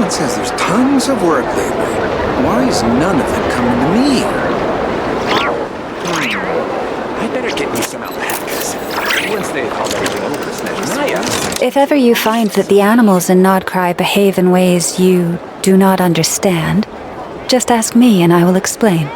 Everyone says there's tons of work lately. Why is none of it coming to me? I better get me some alpacas. Once they've hauled everything over, snatch If ever you find that the animals in Nodcry behave in ways you do not understand, just ask me and I will explain.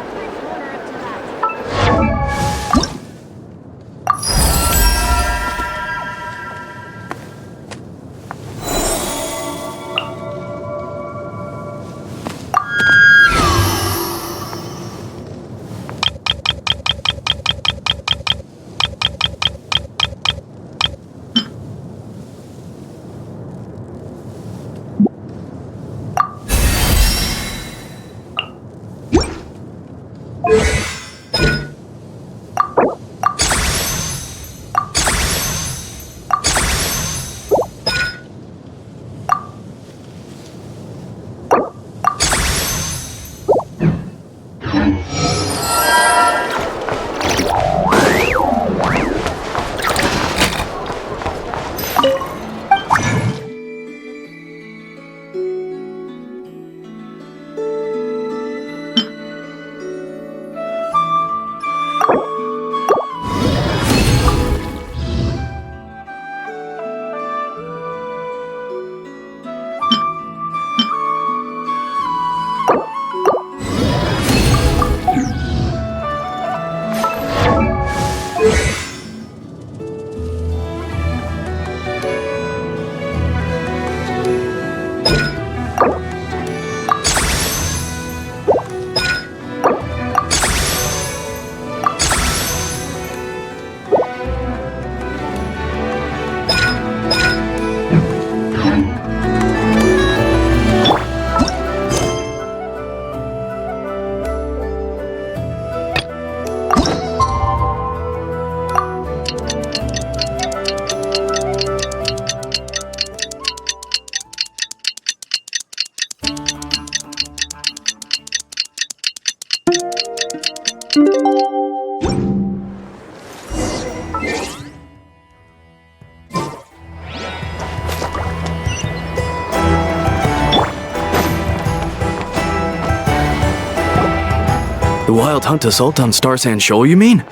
The Wild Hunt assault on Star Sand Shoal, you mean?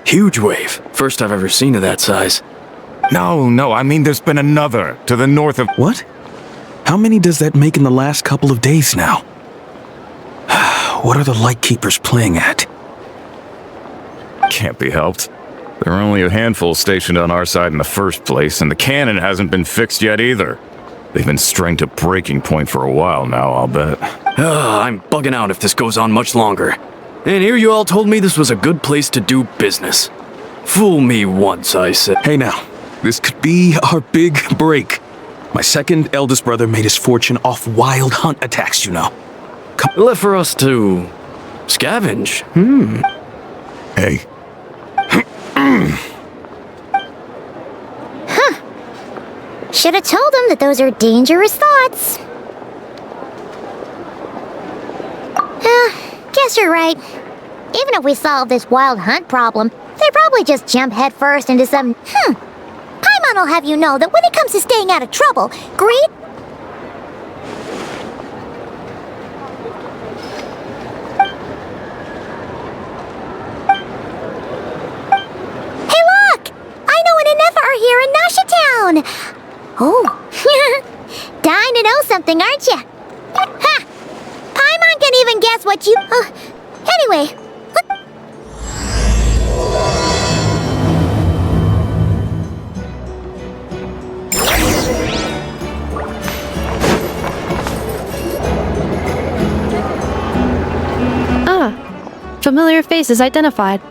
Huge wave. First I've ever seen of that size. No, I mean there's been another to the north of... What? How many does that make in the last couple of days now? What are the Lightkeepers playing at? Can't be helped. There are only a handful stationed on our side in the first place, and the cannon hasn't been fixed yet either. They've been strained to breaking point for a while now, I'll bet. I'm bugging out if this goes on much longer. And here you all told me this was a good place to do business. Fool me once, I said. Hey now, this could be our big break. My second eldest brother made his fortune off wild hunt attacks, you know. Left for us to scavenge. Hey. Should have told them that those are dangerous thoughts. Guess you're right. Even if we solve this wild hunt problem, they probably just jump headfirst into some... Paimon will have you know that when it comes to staying out of trouble, greed... Hey look! I know an Inefa are here in Nashatown! Oh, dying to know something, aren't you? Ha! Paimon can even guess what you... anyway, what... Familiar faces identified.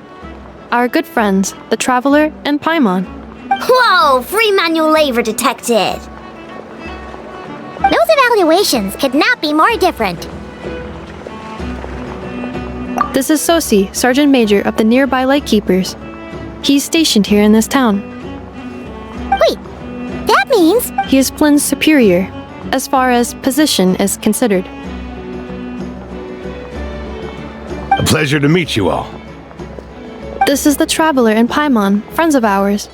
Our good friends, the Traveler and Paimon. Whoa! Free manual labor detected! Those evaluations could not be more different. This is Sosi, Sergeant Major of the nearby Lightkeepers. He's stationed here in this town. Wait, that means... He is Flynn's superior, as far as position is considered. A pleasure to meet you all. This is the Traveler and Paimon, friends of ours.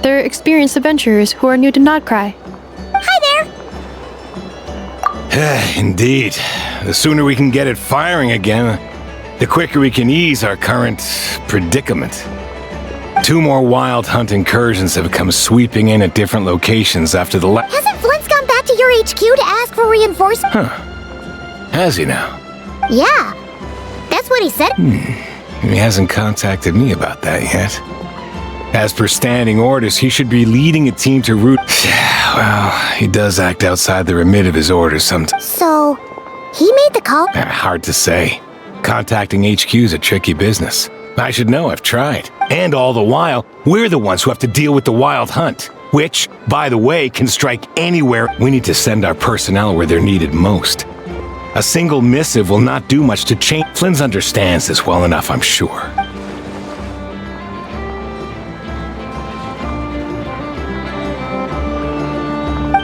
They're experienced adventurers who are new to Nodcry. Hi there! Indeed. The sooner we can get it firing again, the quicker we can ease our current predicament. 2 more wild hunt incursions have come sweeping in at different locations after the Hasn't Flint's gone back to your HQ to ask for reinforcements? Has he now? Yeah. That's what he said. He hasn't contacted me about that yet. As per standing orders, he should be leading a team to route. Well, he does act outside the remit of his orders sometimes. So, he made the call? Hard to say. Contacting HQ is a tricky business. I should know, I've tried. And all the while, we're the ones who have to deal with the wild hunt, which, by the way, can strike anywhere. We need to send our personnel where they're needed most. A single missive will not do much to change. Flynn understands this well enough, I'm sure.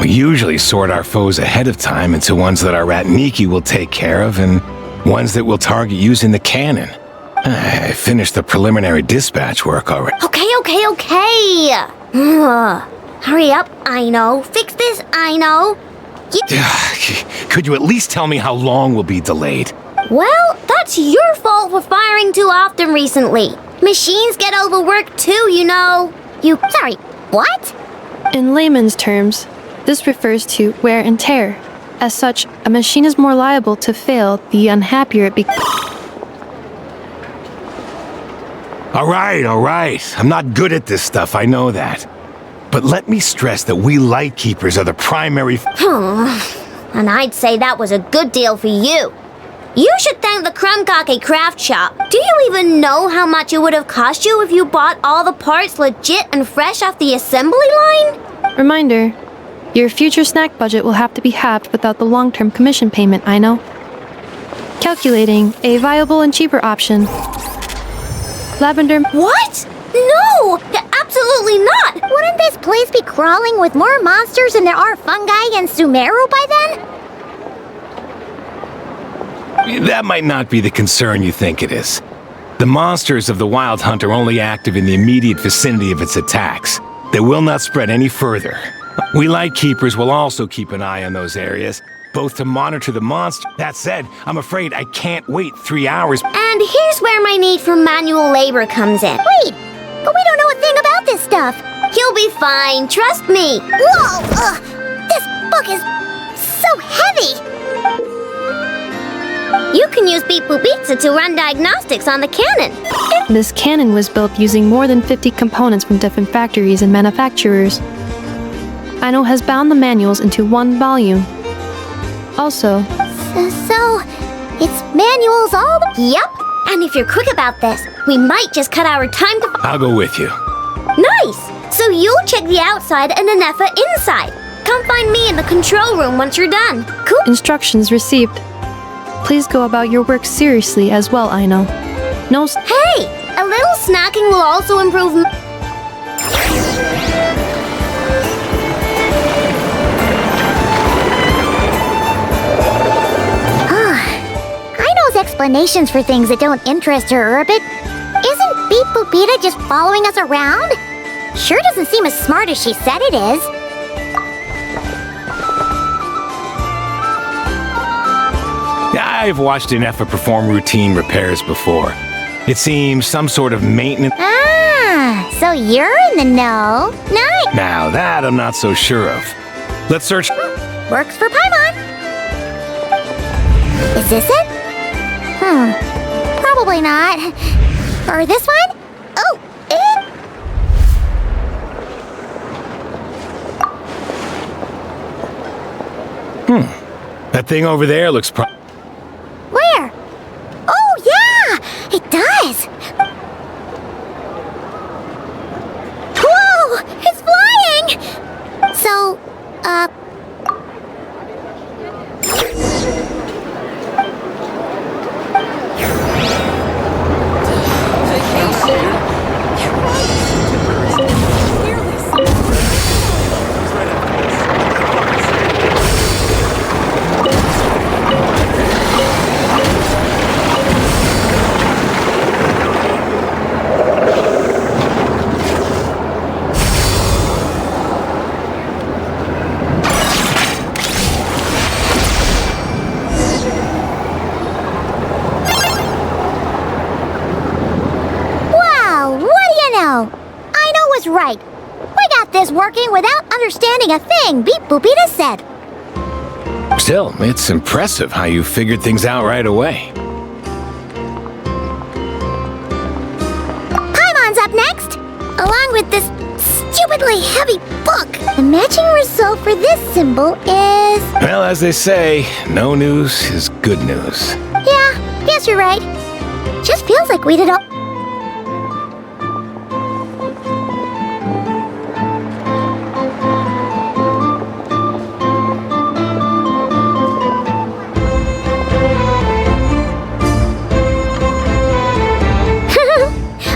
We usually sort our foes ahead of time into ones that our Ratniki will take care of and ones that we'll target using the cannon. I finished the preliminary dispatch work already. Okay. Hurry up, I know. Fix this, I know. Could you at least tell me how long we'll be delayed? Well, that's your fault for firing too often recently. Machines get overworked too, you know. Sorry, what? In layman's terms, this refers to wear and tear. As such, a machine is more liable to fail the unhappier it becomes. All right. I'm not good at this stuff, I know that. But let me stress that we Lightkeepers are the primary... And I'd say that was a good deal for you. You should thank the Krumkake craft shop. Do you even know how much it would have cost you if you bought all the parts legit and fresh off the assembly line? Reminder, your future snack budget will have to be halved without the long-term commission payment, I know. Calculating a viable and cheaper option. Lavender... What? No! Absolutely not! Wouldn't this place be crawling with more monsters than there are fungi and Sumeru by then? That might not be the concern you think it is. The monsters of the Wild Hunt are only active in the immediate vicinity of its attacks. They will not spread any further. We Lightkeepers will also keep an eye on those areas, both to monitor the monster. That said, I'm afraid I can't wait 3 hours. And here's where my need for manual labor comes in. Wait, but we don't know a thing about this stuff. You'll be fine, trust me. Whoa! This book is so heavy! You can use Beep Boop Pizza to run diagnostics on the cannon. This cannon was built using more than 50 components from different factories and manufacturers. Aino has bound the manuals into one volume. Also... So, it's manuals all the... Yep. And if you're quick about this, we might just cut our time to... I'll go with you. Nice! So you'll check the outside and Anefa inside. Come find me in the control room once you're done. Cool? Instructions received. Please go about your work seriously as well, Aino. No... Hey! A little snacking will also improve... explanations for things that don't interest her a bit. Isn't Beep Boopita just following us around? Sure doesn't seem as smart as she said it is. I've watched Anefa perform routine repairs before. It seems some sort of maintenance... Ah, so you're in the know. Nice. Now that I'm not so sure of. Let's search... Works for Paimon. Is this it? Probably not. Or this one? Oh, That thing over there looks Where? Oh, yeah! It does! Whoa! It's flying! So, working without understanding a thing Beep Boopita said. Still, it's impressive how you figured things out right away. Paimon's up next, along with this stupidly heavy book. The matching result for this symbol is... Well, as they say, no news is good news. Yeah, guess you're right. Just feels like we did all...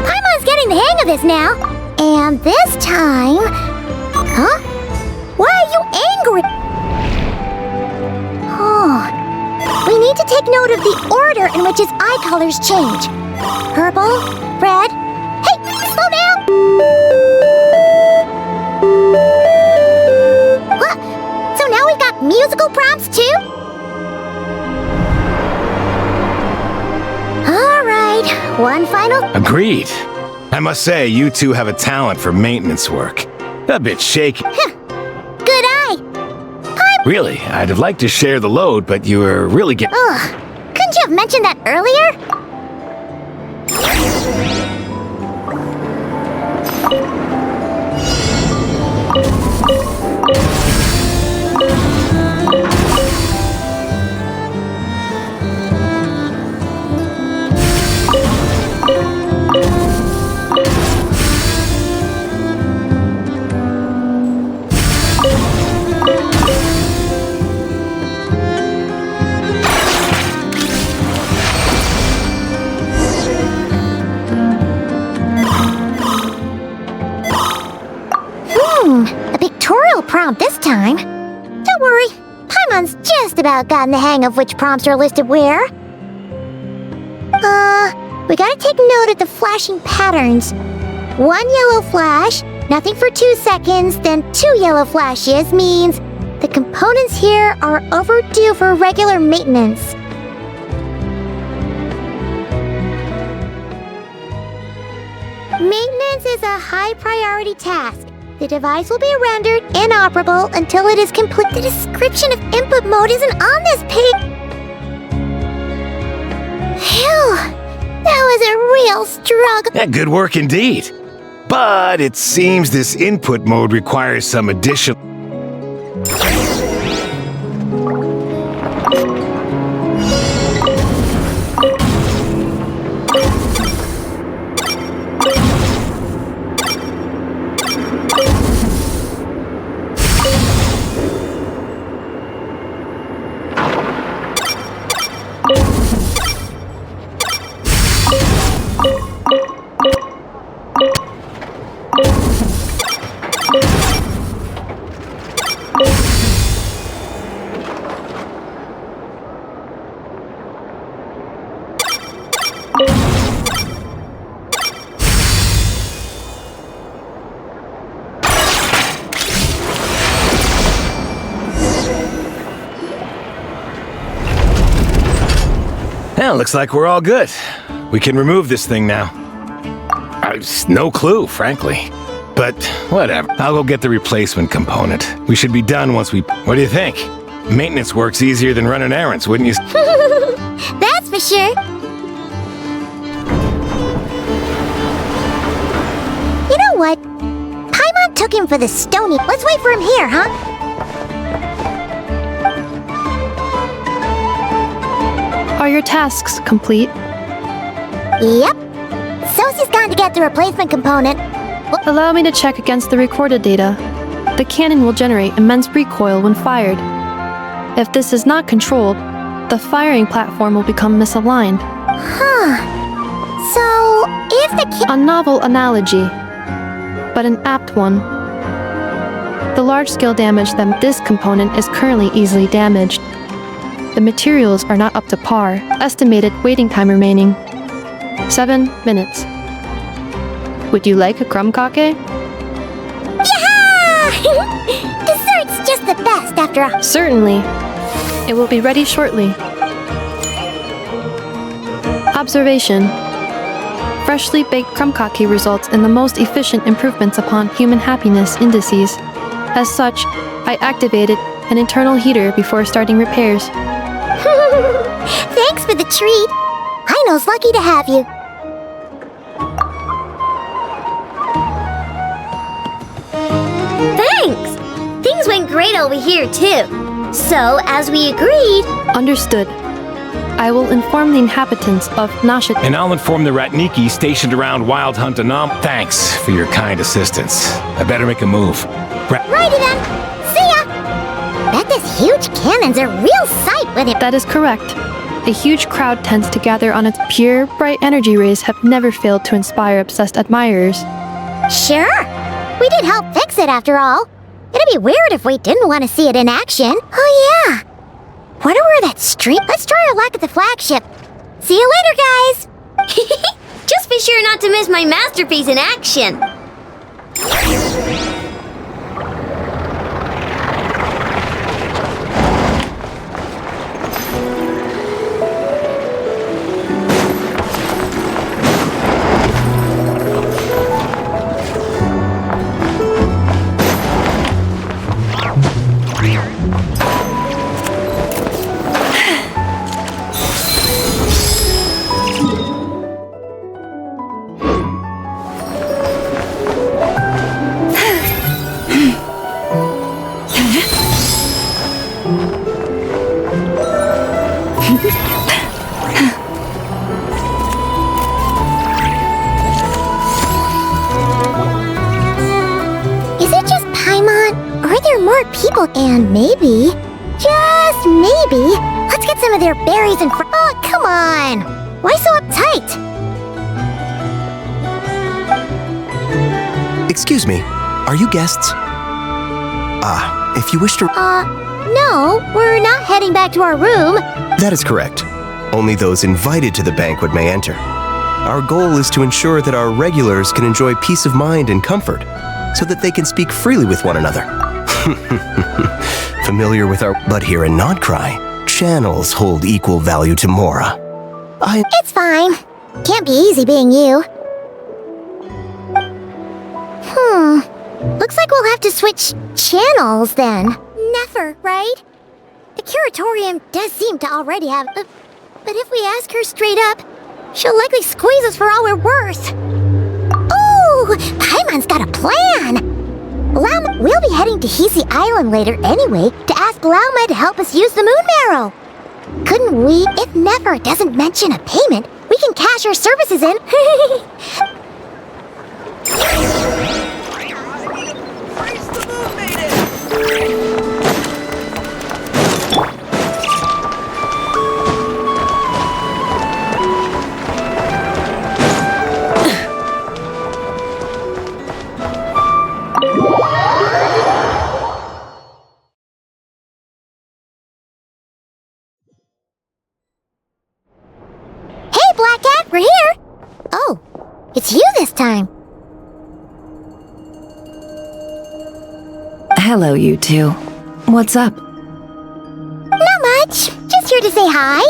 Paimon's getting the hang of this now. And this time... Huh? Why are you angry? Oh... We need to take note of the order in which his eye colors change. Purple, red... Hey, slow down! What? So now we've got musical prompts too? Alright, one final... Agreed. I must say, you two have a talent for maintenance work. A bit shaky. Good eye! Really, I'd have liked to share the load, but you were really getting... Ugh, couldn't you have mentioned that earlier? A pictorial prompt this time. Don't worry, Paimon's just about gotten the hang of which prompts are listed where. We gotta take note of the flashing patterns. 1 yellow flash, nothing for 2 seconds, then 2 yellow flashes means the components here are overdue for regular maintenance. Maintenance is a high priority task. The device will be rendered inoperable until it is complete. The description of input mode isn't on this page. Phew, that was a real struggle. Yeah, good work indeed. But it seems this input mode requires some additional... Well, looks like we're all good. We can remove this thing now. No clue, frankly. But whatever. I'll go get the replacement component. We should be done once we... What do you think? Maintenance work's easier than running errands, wouldn't you? That's for sure. You know what? Paimon took him for the stony. Let's wait for him here, huh? Are your tasks complete? Yep. Sosie's gone to get the replacement component. Allow me to check against the recorded data. The cannon will generate immense recoil when fired. If this is not controlled, the firing platform will become misaligned. Huh. So, if the A novel analogy, but an apt one. The large-scale damage that this component is currently easily damaged. The materials are not up to par. Estimated waiting time remaining 7 minutes. Would you like a crumb cake? Yeah! Dessert's just the best after all. Certainly. It will be ready shortly. Observation. freshly baked krumkake results in the most efficient improvements upon human happiness indices. As such, I activated an internal heater before starting repairs. Thanks for the treat. Aino's lucky to have you. Thanks! Things went great over here, too. So, as we agreed... Understood. I will inform the inhabitants of Nasha. And I'll inform the Ratniki stationed around Wild Hunt Anom. Thanks for your kind assistance. I better make a move. Righty then. See ya! Bet this huge cannon's a real sight with it. That is correct. A huge crowd tends to gather on its pure, bright energy rays have never failed to inspire obsessed admirers. Sure. We did help fix it after all. It'd be weird if we didn't want to see it in action. Oh yeah. Wonder where that street... Let's try our luck at the flagship. See you later, guys! Just be sure not to miss my masterpiece in action. And maybe, just maybe, let's get some of their berries and oh, come on! Why so uptight? Excuse me, are you guests? If you wish to... No, we're not heading back to our room. That is correct. Only those invited to the banquet may enter. Our goal is to ensure that our regulars can enjoy peace of mind and comfort, so that they can speak freely with one another. Familiar with our... But here in Nodcry, channels hold equal value to Mora. It's fine. Can't be easy being you. Looks like we'll have to switch channels then. Never, right? The curatorium does seem to already have... But if we ask her straight up, she'll likely squeeze us for all we're worth. Ooh! Paimon's got a plan! We'll be heading to Hisi Island later anyway to ask Lauma to help us use the moon marrow. Couldn't we? If Nefer doesn't mention a payment, we can cash our services in. We're here! Oh, it's you this time. Hello, you two. What's up? Not much. Just here to say hi.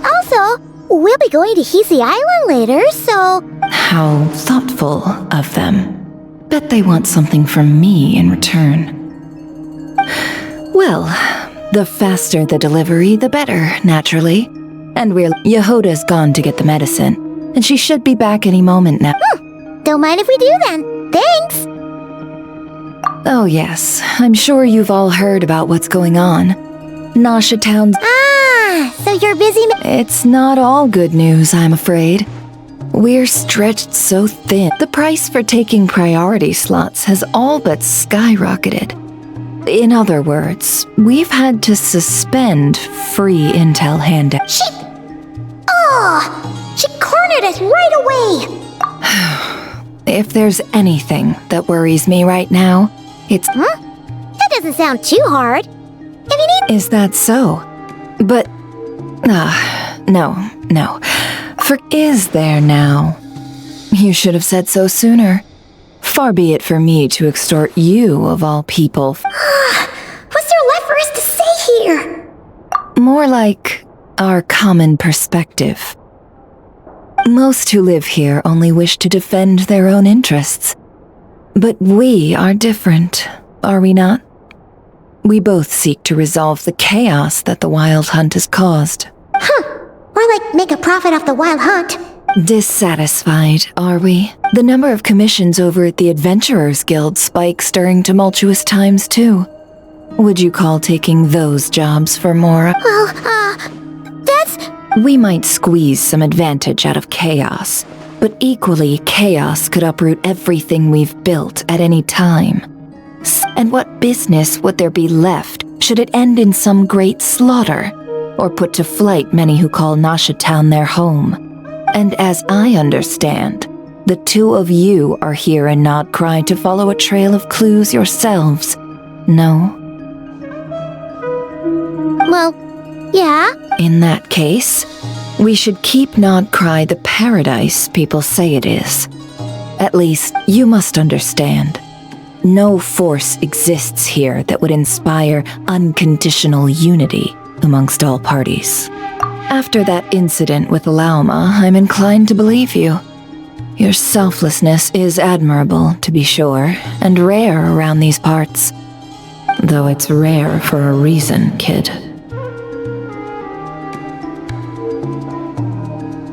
Also, we'll be going to Hisi Island later, so... How thoughtful of them. Bet they want something from me in return. Well, the faster the delivery, the better, naturally. And Yehoda's gone to get the medicine, and she should be back any moment now. Don't mind if we do then. Thanks! Oh yes, I'm sure you've all heard about what's going on. Nasha Town's... so you're busy... It's not all good news, I'm afraid. We're stretched so thin. The price for taking priority slots has all but skyrocketed. In other words, we've had to suspend free intel handout. She cornered us right away! If there's anything that worries me right now, it's... That doesn't sound too hard. If you need... Is that so? But... no. Is there now? You should have said so sooner. Far be it for me to extort you, of all people. What's there left for us to say here? More like our common perspective. Most who live here only wish to defend their own interests. But we are different, are we not? We both seek to resolve the chaos that the Wild Hunt has caused. Or like make a profit off the Wild Hunt. Dissatisfied, are we? The number of commissions over at the Adventurers Guild spikes during tumultuous times, too. Would you call taking those jobs for more? Well, that's... We might squeeze some advantage out of chaos, but equally, chaos could uproot everything we've built at any time. And what business would there be left should it end in some great slaughter, or put to flight many who call Nasha Town their home? And as I understand, the two of you are here in Nodcry to follow a trail of clues yourselves, no? Well, yeah. In that case, we should keep Nodcry the paradise people say it is. At least, you must understand. No force exists here that would inspire unconditional unity amongst all parties. After that incident with Lauma, I'm inclined to believe you. Your selflessness is admirable, to be sure, and rare around these parts. Though it's rare for a reason, kid.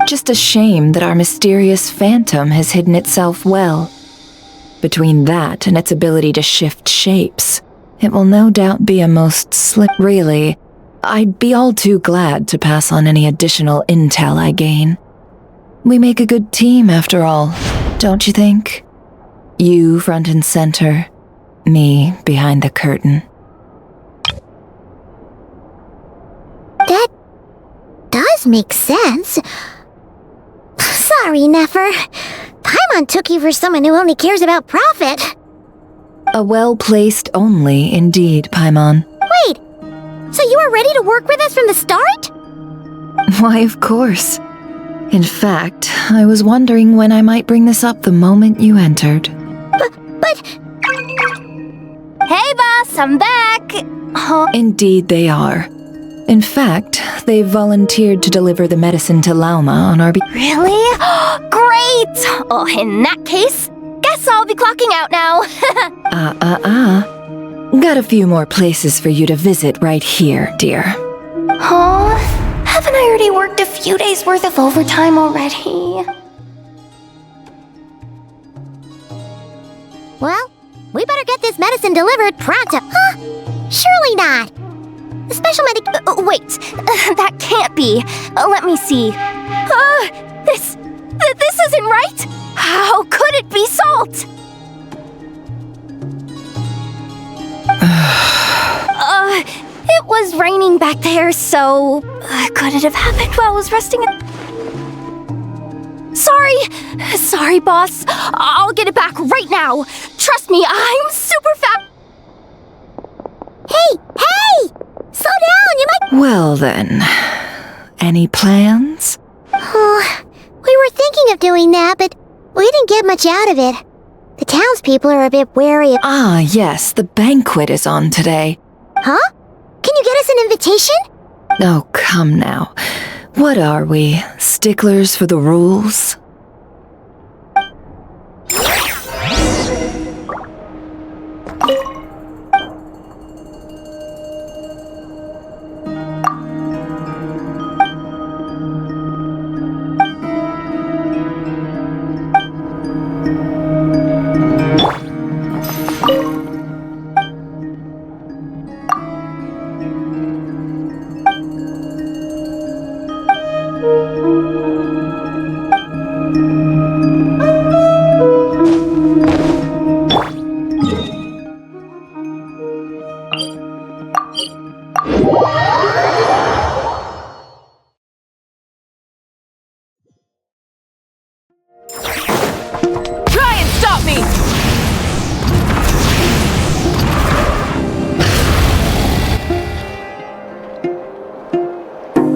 Just a shame that our mysterious phantom has hidden itself well. Between that and its ability to shift shapes, it will no doubt be a most Really, I'd be all too glad to pass on any additional intel I gain. We make a good team, after all, don't you think? You front and center, me behind the curtain. That does make sense. Sorry, Nefer. Paimon took you for someone who only cares about profit. A well-placed only, indeed, Paimon. Wait, so you were ready to work with us from the start? Why, of course. In fact, I was wondering when I might bring this up the moment you entered. But... Hey, boss, I'm back! Indeed they are. In fact, they've volunteered to deliver the medicine to Lauma on our Really? Great! Oh, in that case, guess I'll be clocking out now. Got a few more places for you to visit right here, dear. Huh? Haven't I already worked a few days' worth of overtime already? Well, we better get this medicine delivered pronto. Huh? Surely not. The special wait, that can't be. Let me see. This isn't right. How could it be salt? It was raining back there, so could it have happened while I was resting? Sorry, boss. I'll get it back right now. Trust me, I'm super fast. Hey! Slow down, you might... Well then, any plans? Oh, we were thinking of doing that, but we didn't get much out of it. The townspeople are a bit wary of... Ah, yes, the banquet is on today. Huh? Can you get us an invitation? Oh, come now. What are we, sticklers for the rules?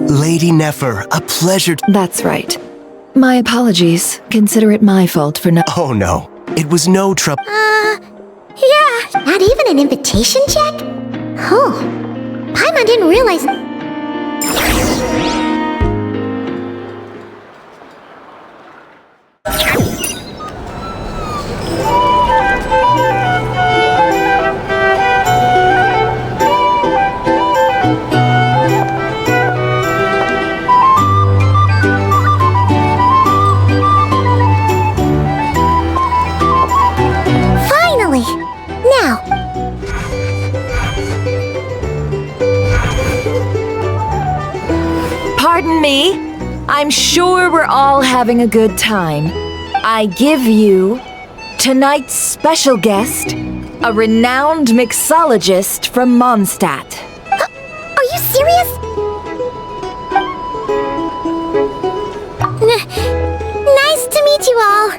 Lady Nefer, a pleasure That's right. My apologies. Consider it my fault for not... Oh no, it was no trouble. Yeah. Not even an invitation check? Oh. Paimon didn't realize... Pardon me? I'm sure we're all having a good time. I give you tonight's special guest, a renowned mixologist from Mondstadt. Are you serious? Nice to meet you all.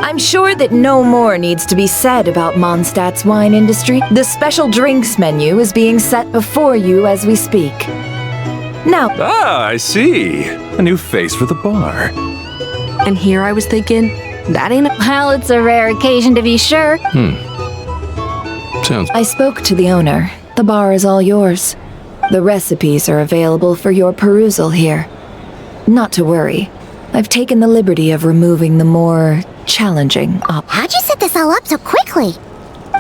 I'm sure that no more needs to be said about Mondstadt's wine industry. The special drinks menu is being set before you as we speak. Now, I see. A new face for the bar. And here I was thinking, that ain't Well, it's a rare occasion to be sure. Sounds... I spoke to the owner. The bar is all yours. The recipes are available for your perusal here. Not to worry. I've taken the liberty of removing the more challenging How'd you set this all up so quickly?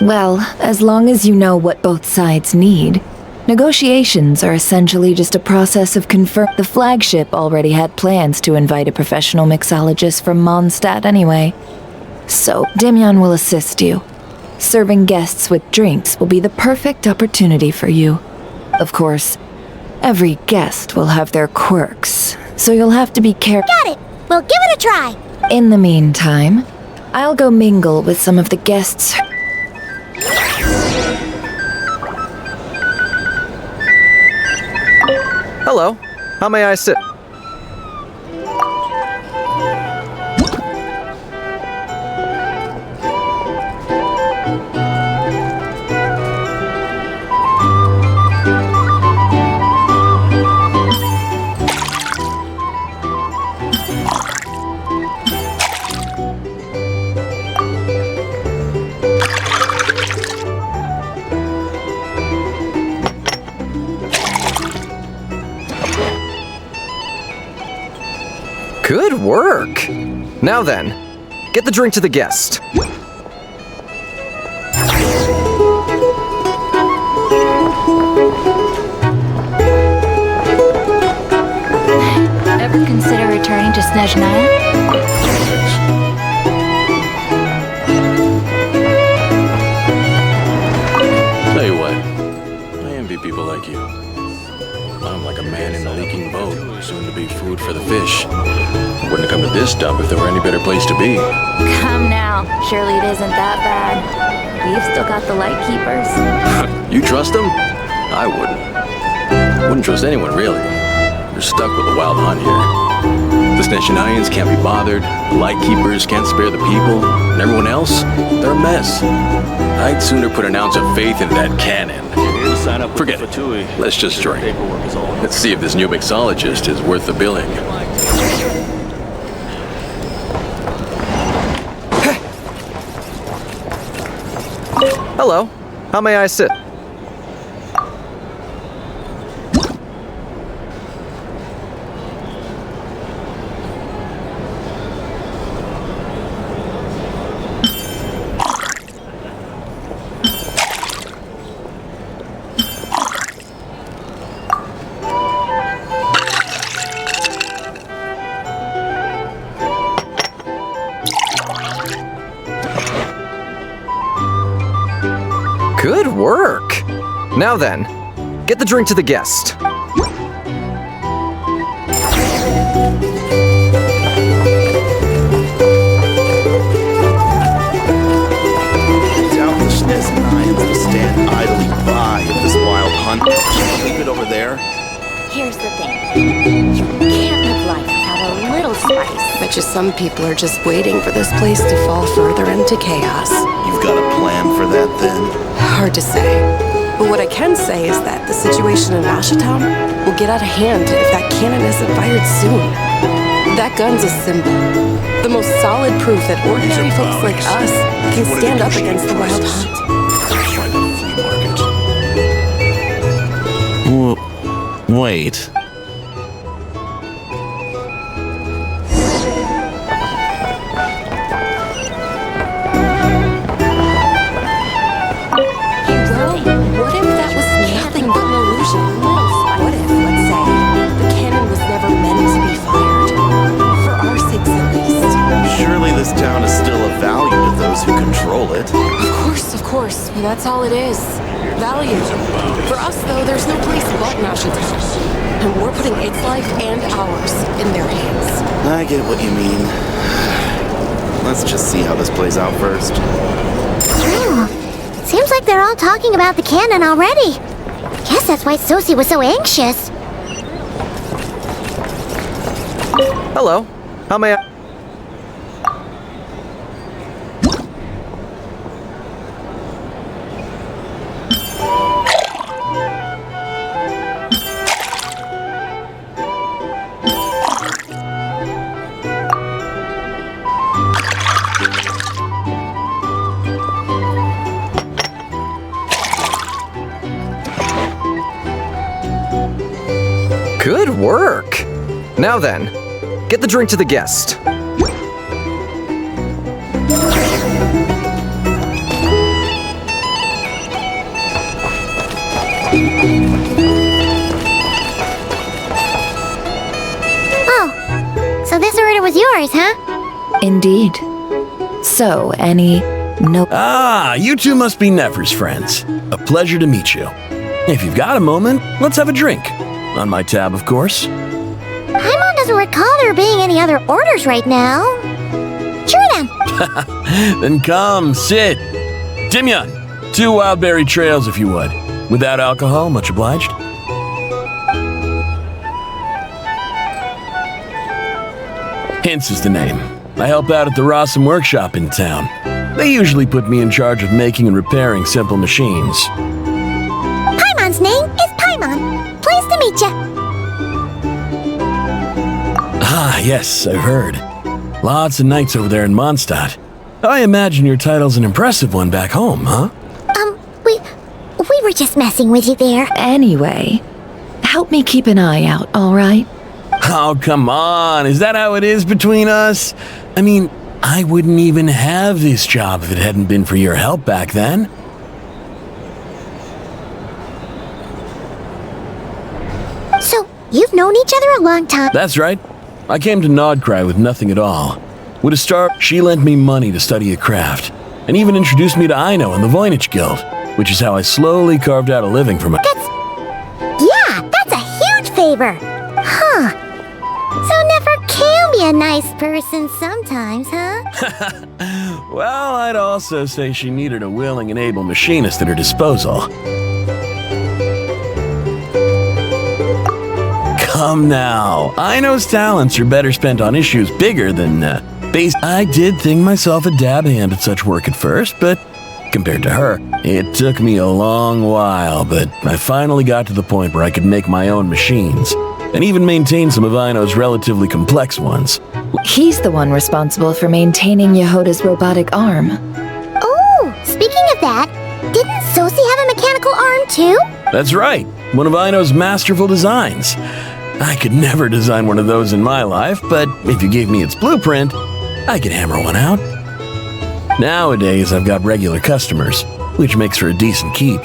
Well, as long as you know what both sides need. Negotiations are essentially just a process of the flagship already had plans to invite a professional mixologist from Mondstadt anyway. So, Demyon will assist you. Serving guests with drinks will be the perfect opportunity for you. Of course, every guest will have their quirks, so you'll have to be careful. Got it. We'll give it a try. In the meantime, I'll go mingle with some of the guests. Hello. How may I sit? Good work! Now then, get the drink to the guest. Ever consider returning to Snezhnaya? Tell you what, I envy people like you. I'm like a man in a leaking boat, soon to be food for the fish. I wouldn't have come to this dump if there were any better place to be. Come now. Surely it isn't that bad. We've still got the light keepers. You trust them? I wouldn't. Wouldn't trust anyone, really. You're stuck with the wild hunt here. The Snezhnayans can't be bothered, the Lightkeepers can't spare the people, and everyone else, they're a mess. I'd sooner put an ounce of faith in that cannon. Forget it. Let's just drink. Let's see if this new mixologist is worth the billing. Hello. How may I sit? Good work! Now then, get the drink to the guest. Doubt the Snezhnayans will stand idly by if this wild hunt. Leave it over there. Here's the thing. You can't live life without a little spice. Bet you some people are just waiting for this place to fall further into chaos. You've got a plan for that then? Hard to say. But what I can say is that the situation in Ashtown will get out of hand if that cannon isn't fired soon. That gun's a symbol. The most solid proof that ordinary folks like us can stand up against the wild hunt. Wait. What if that was nothing but an illusion? What if, let's say, the cannon was never meant to be fired? For our sakes at least. Surely this town is still of value to those who control it. Of course. Well, that's all it is. Value. For us, though, there's no place but in Nashitown. And we're putting its life and ours in their hands. I get what you mean. Let's just see how this plays out first. Seems like they're all talking about the cannon already. Guess that's why Sosie was so anxious. Hello. How may I... Good work! Now then, get the drink to the guest. Oh, so this order was yours, huh? Indeed. So, any... no... Ah, you two must be Nefer's friends. A pleasure to meet you. If you've got a moment, let's have a drink. On my tab, of course. Paimon doesn't recall there being any other orders right now. Sure then. Then come, sit. Timyon, 2 wildberry trails if you would. Without alcohol, much obliged. Hints is the name. I help out at the Rossum workshop in town. They usually put me in charge of making and repairing simple machines. Paimon's name is Paimon. Pleased to meet ya. Ah, yes, I've heard. Lots of knights over there in Mondstadt. I imagine your title's an impressive one back home, huh? We were just messing with you there. Anyway, help me keep an eye out, all right? Oh, come on. Is that how it is between us? I mean, I wouldn't even have this job if it hadn't been for your help back then. So, you've known each other a long time? That's right. I came to Nodcry with nothing at all. With a start, she lent me money to study a craft, and even introduced me to Aino and the Voynich Guild, which is how I slowly carved out a living from it. That's a huge favor. Huh. So Nefer can be a nice person sometimes, huh? Well, I'd also say she needed a willing and able machinist at her disposal. Come now. Aino's talents are better spent on issues bigger than, base. I did think myself a dab hand at such work at first, but compared to her, it took me a long while, but I finally got to the point where I could make my own machines, and even maintain some of Aino's relatively complex ones. He's the one responsible for maintaining Yehoda's robotic arm. Oh, speaking of that, didn't Sosie have a mechanical arm too? That's right, one of Aino's masterful designs. I could never design one of those in my life, but if you gave me its blueprint, I could hammer one out. Nowadays, I've got regular customers, which makes for a decent keep.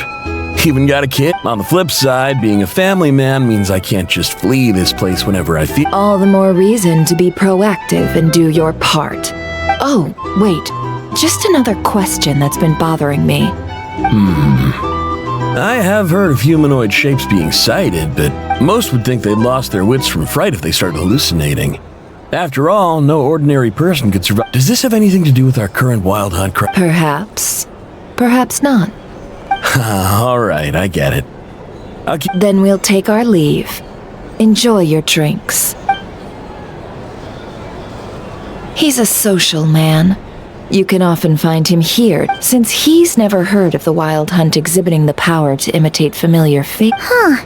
Even got a kid. On the flip side, being a family man means I can't just flee this place whenever I feel. All the more reason to be proactive and do your part. Oh, wait. Just another question that's been bothering me. I have heard of humanoid shapes being sighted, but most would think they'd lost their wits from fright if they started hallucinating. After all, no ordinary person could survive. Does this have anything to do with our current wild hunt crime? Perhaps. Perhaps not. All right, I get it. Then we'll take our leave. Enjoy your drinks. He's a social man. You can often find him here, since he's never heard of the wild hunt exhibiting the power to imitate familiar fate. Huh.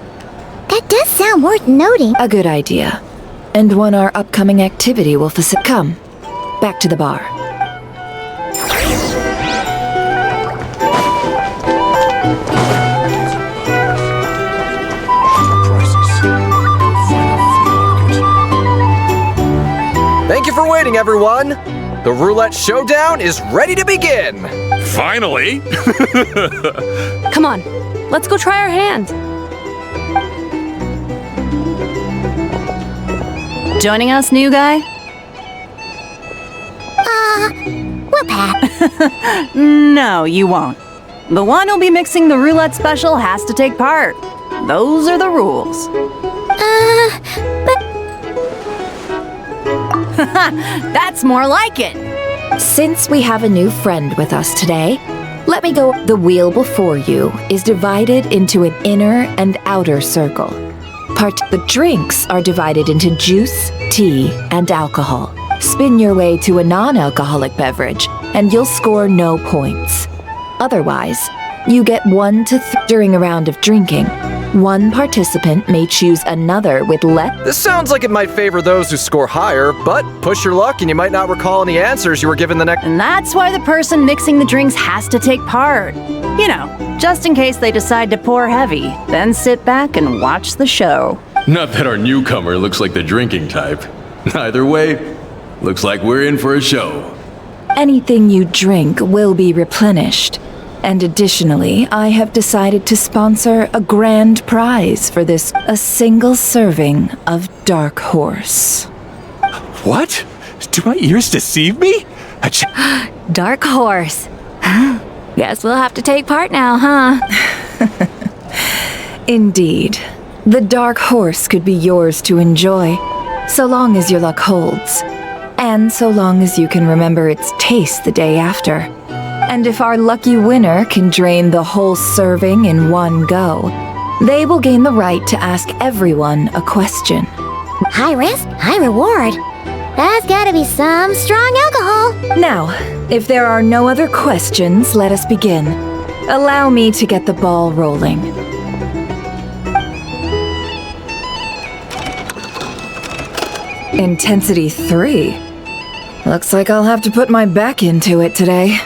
That does sound worth noting. A good idea. And one our upcoming activity will facilitate. Come, back to the bar. Thank you for waiting, everyone! The roulette showdown is ready to begin! Finally! Come on, let's go try our hand. Joining us, new guy? We'll pass. No, you won't. The one who'll be mixing the roulette special has to take part. Those are the rules. But... That's more like it. Since we have a new friend with us today, let me go. The wheel before you is divided into an inner and outer circle. The drinks are divided into juice, tea, and alcohol. Spin your way to a non-alcoholic beverage, and you'll score no points. Otherwise, you get 1 to 3 during a round of drinking. One participant may choose another with less. This sounds like it might favor those who score higher, but push your luck and you might not recall any answers you were given the next. And that's why the person mixing the drinks has to take part. You know, just in case they decide to pour heavy, then sit back and watch the show. Not that our newcomer looks like the drinking type. Either way, looks like we're in for a show. Anything you drink will be replenished. And additionally, I have decided to sponsor a grand prize for this, a single serving of Dark Horse. What? Do my ears deceive me? Dark Horse. Guess we'll have to take part now, huh? Indeed. The Dark Horse could be yours to enjoy, so long as your luck holds. And so long as you can remember its taste the day after. And if our lucky winner can drain the whole serving in one go, they will gain the right to ask everyone a question. High risk, high reward. That's gotta be some strong alcohol. Now, if there are no other questions, let us begin. Allow me to get the ball rolling. Intensity 3. Looks like I'll have to put my back into it today.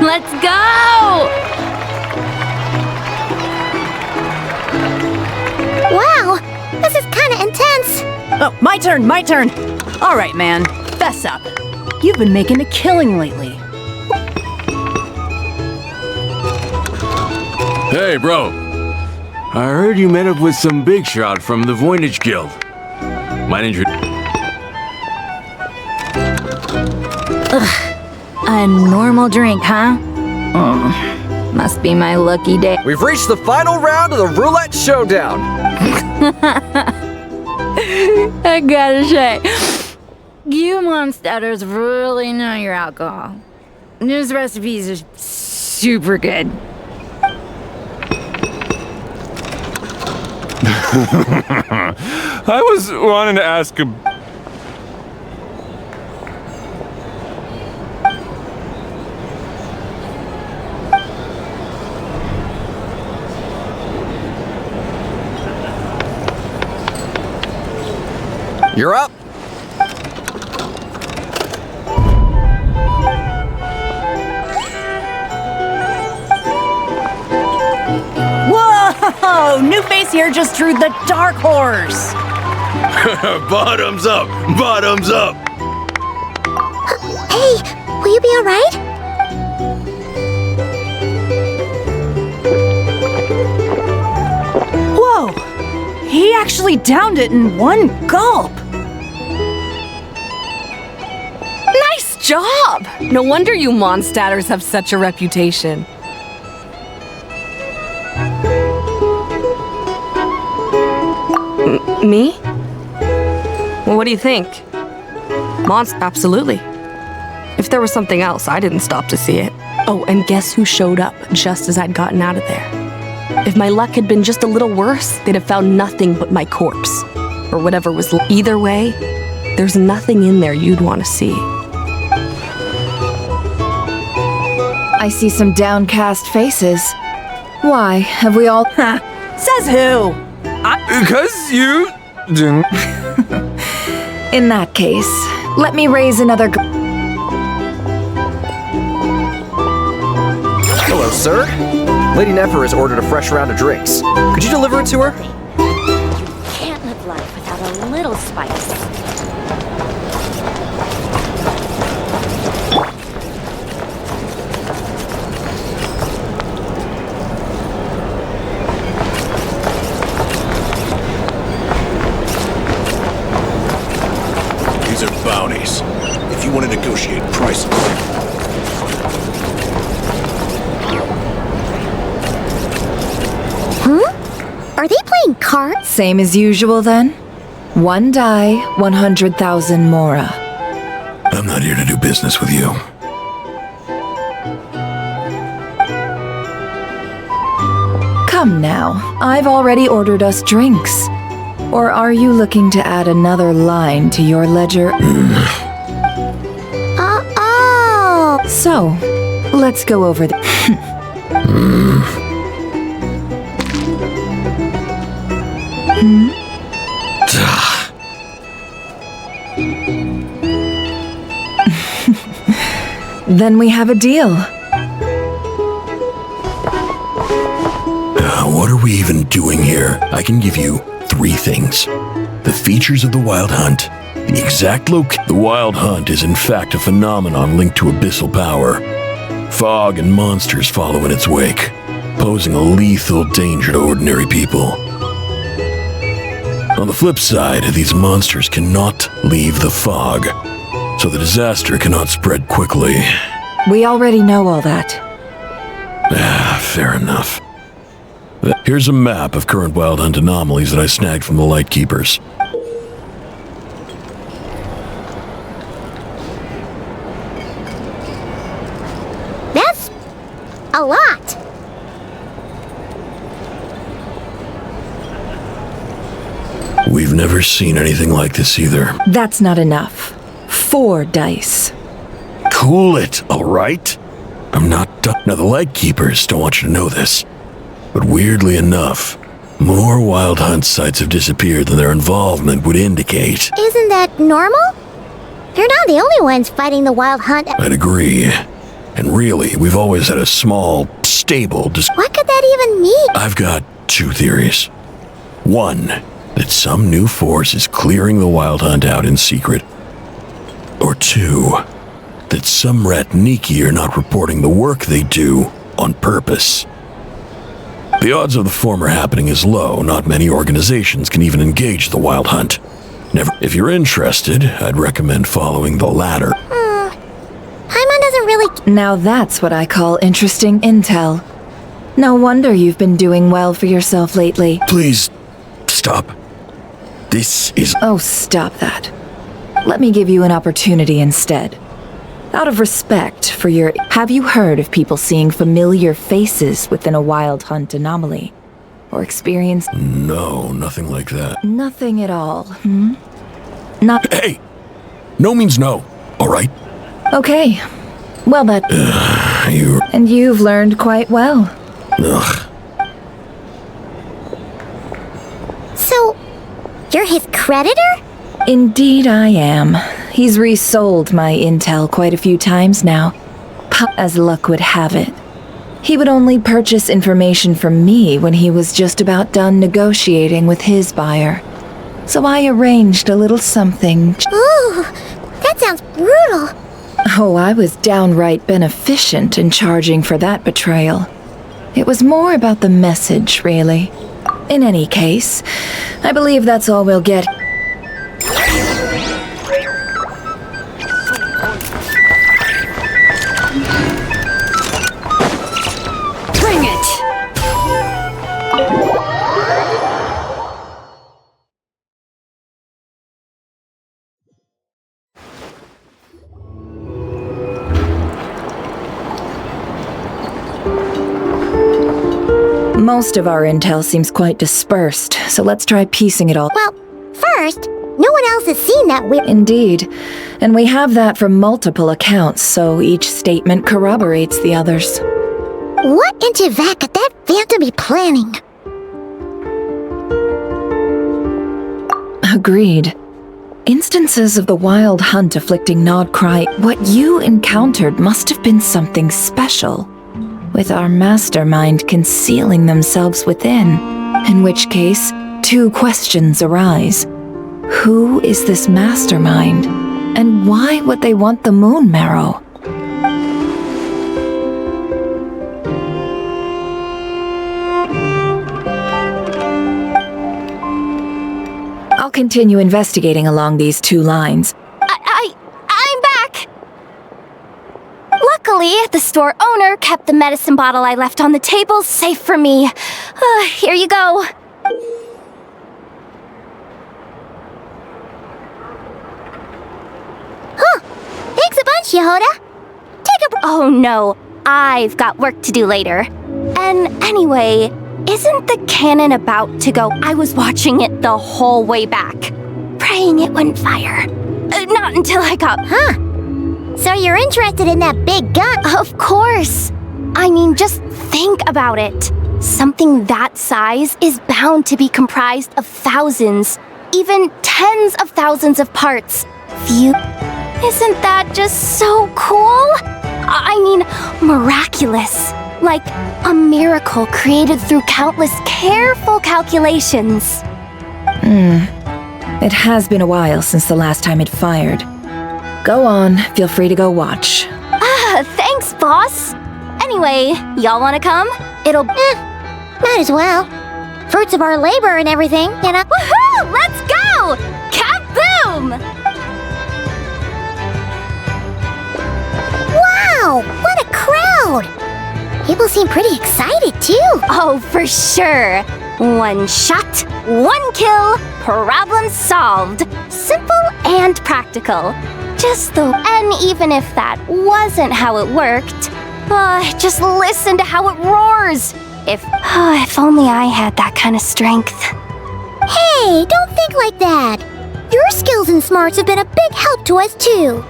Let's go! Wow, this is kinda intense. Oh, my turn. All right, man, fess up. You've been making a killing lately. Hey, bro. I heard you met up with some big shot from the Voynich Guild. My name's... A normal drink, huh? Must be my lucky day. We've reached the final round of the Roulette Showdown. I gotta say, you monsters really know your alcohol. These recipes are super good. I was wanting to ask a... You're up. Whoa! New face here just drew the Dark Horse. Bottoms up! Bottoms up! Hey, will you be alright? Whoa! He actually downed it in one gulp. Nice job! No wonder you monstatters have such a reputation. Me? Well, what do you think? Absolutely. If there was something else, I didn't stop to see it. Oh, and guess who showed up just as I'd gotten out of there? If my luck had been just a little worse, they'd have found nothing but my corpse. Or whatever was either way, there's nothing in there you'd want to see. I see some downcast faces. Why, have we all... Says who? Because you... didn't. In that case, let me raise another... Hello, sir. Lady Nefer has ordered a fresh round of drinks. Could you deliver it to her? You can't live life without a little spice. These are bounties. If you want to negotiate price. Are they playing cards? Same as usual then? One die, 100,000 mora. I'm not here to do business with you. Come now, I've already ordered us drinks. Or are you looking to add another line to your ledger? Oh! So, let's go over the... Then we have a deal. What are we even doing here? I can give you 3 things. The features of the Wild Hunt, the exact The Wild Hunt is in fact a phenomenon linked to abyssal power. Fog and monsters follow in its wake, posing a lethal danger to ordinary people. On the flip side, these monsters cannot leave the fog, so the disaster cannot spread quickly. We already know all that. Fair enough. Here's a map of current Wild Hunt anomalies that I snagged from the Lightkeepers. That's a lot. We've never seen anything like this either. That's not enough. 4 dice. Cool it, all right? I'm not done. Now, the Lightkeepers don't want you to know this, but weirdly enough, more Wild Hunt sites have disappeared than their involvement would indicate. Isn't that normal? They're not the only ones fighting the Wild Hunt. I'd agree. And really, we've always had a small, stable... What could that even mean? I've got 2 theories. One, that some new force is clearing the Wild Hunt out in secret. Or 2, that some Ratniki are not reporting the work they do on purpose. The odds of the former happening is low. Not many organizations can even engage the Wild Hunt. Never. If you're interested, I'd recommend following the latter. Paimon doesn't really... Now that's what I call interesting intel. No wonder you've been doing well for yourself lately. Please, stop. This is... Oh, stop that. Let me give you an opportunity instead. Out of respect for your... Have you heard of people seeing familiar faces within a Wild Hunt anomaly? Or experienced... No, nothing like that. Nothing at all, Not... Hey! No means no, all right? Okay. Well, that... And you've learned quite well. Ugh. So, you're his creditor? Indeed I am. He's resold my intel quite a few times now. As luck would have it. He would only purchase information from me when he was just about done negotiating with his buyer. So I arranged a little something. Ooh, that sounds brutal. Oh, I was downright beneficent in charging for that betrayal. It was more about the message, really. In any case, I believe that's all we'll get. Bring it! Most of our intel seems quite dispersed, so let's try piecing it all. Well, first, no one else has seen that weird... Indeed. And we have that from multiple accounts, so each statement corroborates the others. What in Tivak could that phantom be planning? Agreed. Instances of the Wild Hunt afflicting Nodcry, what you encountered must have been something special, with our mastermind concealing themselves within. In which case, 2 questions arise. Who is this mastermind? And why would they want the moon marrow? I'll continue investigating along these 2 lines. I'm back! Finally, the store owner kept the medicine bottle I left on the table safe for me. Here you go. Huh. Thanks a bunch, Yehoda. Oh no, I've got work to do later. And anyway, isn't the cannon about to go? I was watching it the whole way back, praying it wouldn't fire. Not until I got... Huh. So you're interested in that big gun? Of course. I mean, just think about it. Something that size is bound to be comprised of thousands, even tens of thousands of parts. Isn't that just so cool? I mean, miraculous. Like a miracle created through countless careful calculations. It has been a while since the last time it fired. Go on, feel free to go watch. Thanks, boss. Anyway, y'all wanna come? Might as well. Fruits of our labor and everything, you know? Woohoo! Let's go! Kaboom! Wow! What a crowd! People seem pretty excited, too. Oh, for sure. One shot, one kill, problem solved. Simple and practical. And even if that wasn't how it worked, just listen to how it roars. If only I had that kind of strength. Hey, don't think like that. Your skills and smarts have been a big help to us, too.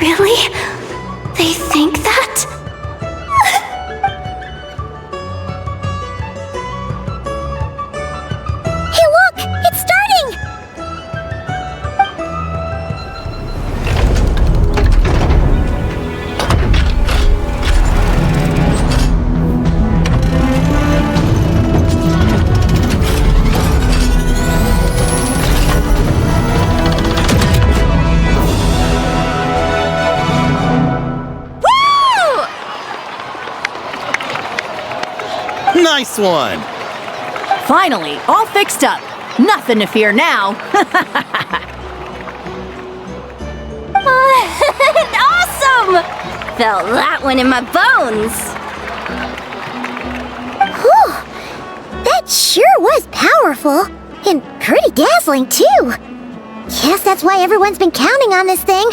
Really? They think that? Hey, look! It's starting! Nice one! Finally, all fixed up. Nothing to fear now. Awesome! Felt that one in my bones. Whew! That sure was powerful. And pretty dazzling, too. Guess that's why everyone's been counting on this thing.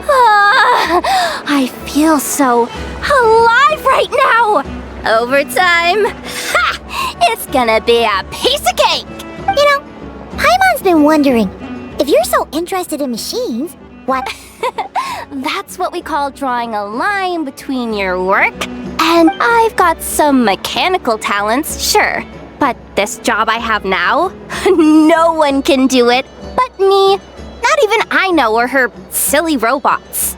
I feel so alive right now! Overtime? Ha! It's gonna be a piece of cake! You know, Paimon's been wondering, if you're so interested in machines, what? That's what we call drawing a line between your work. And I've got some mechanical talents, sure. But this job I have now, no one can do it but me. Not even I know or her silly robots.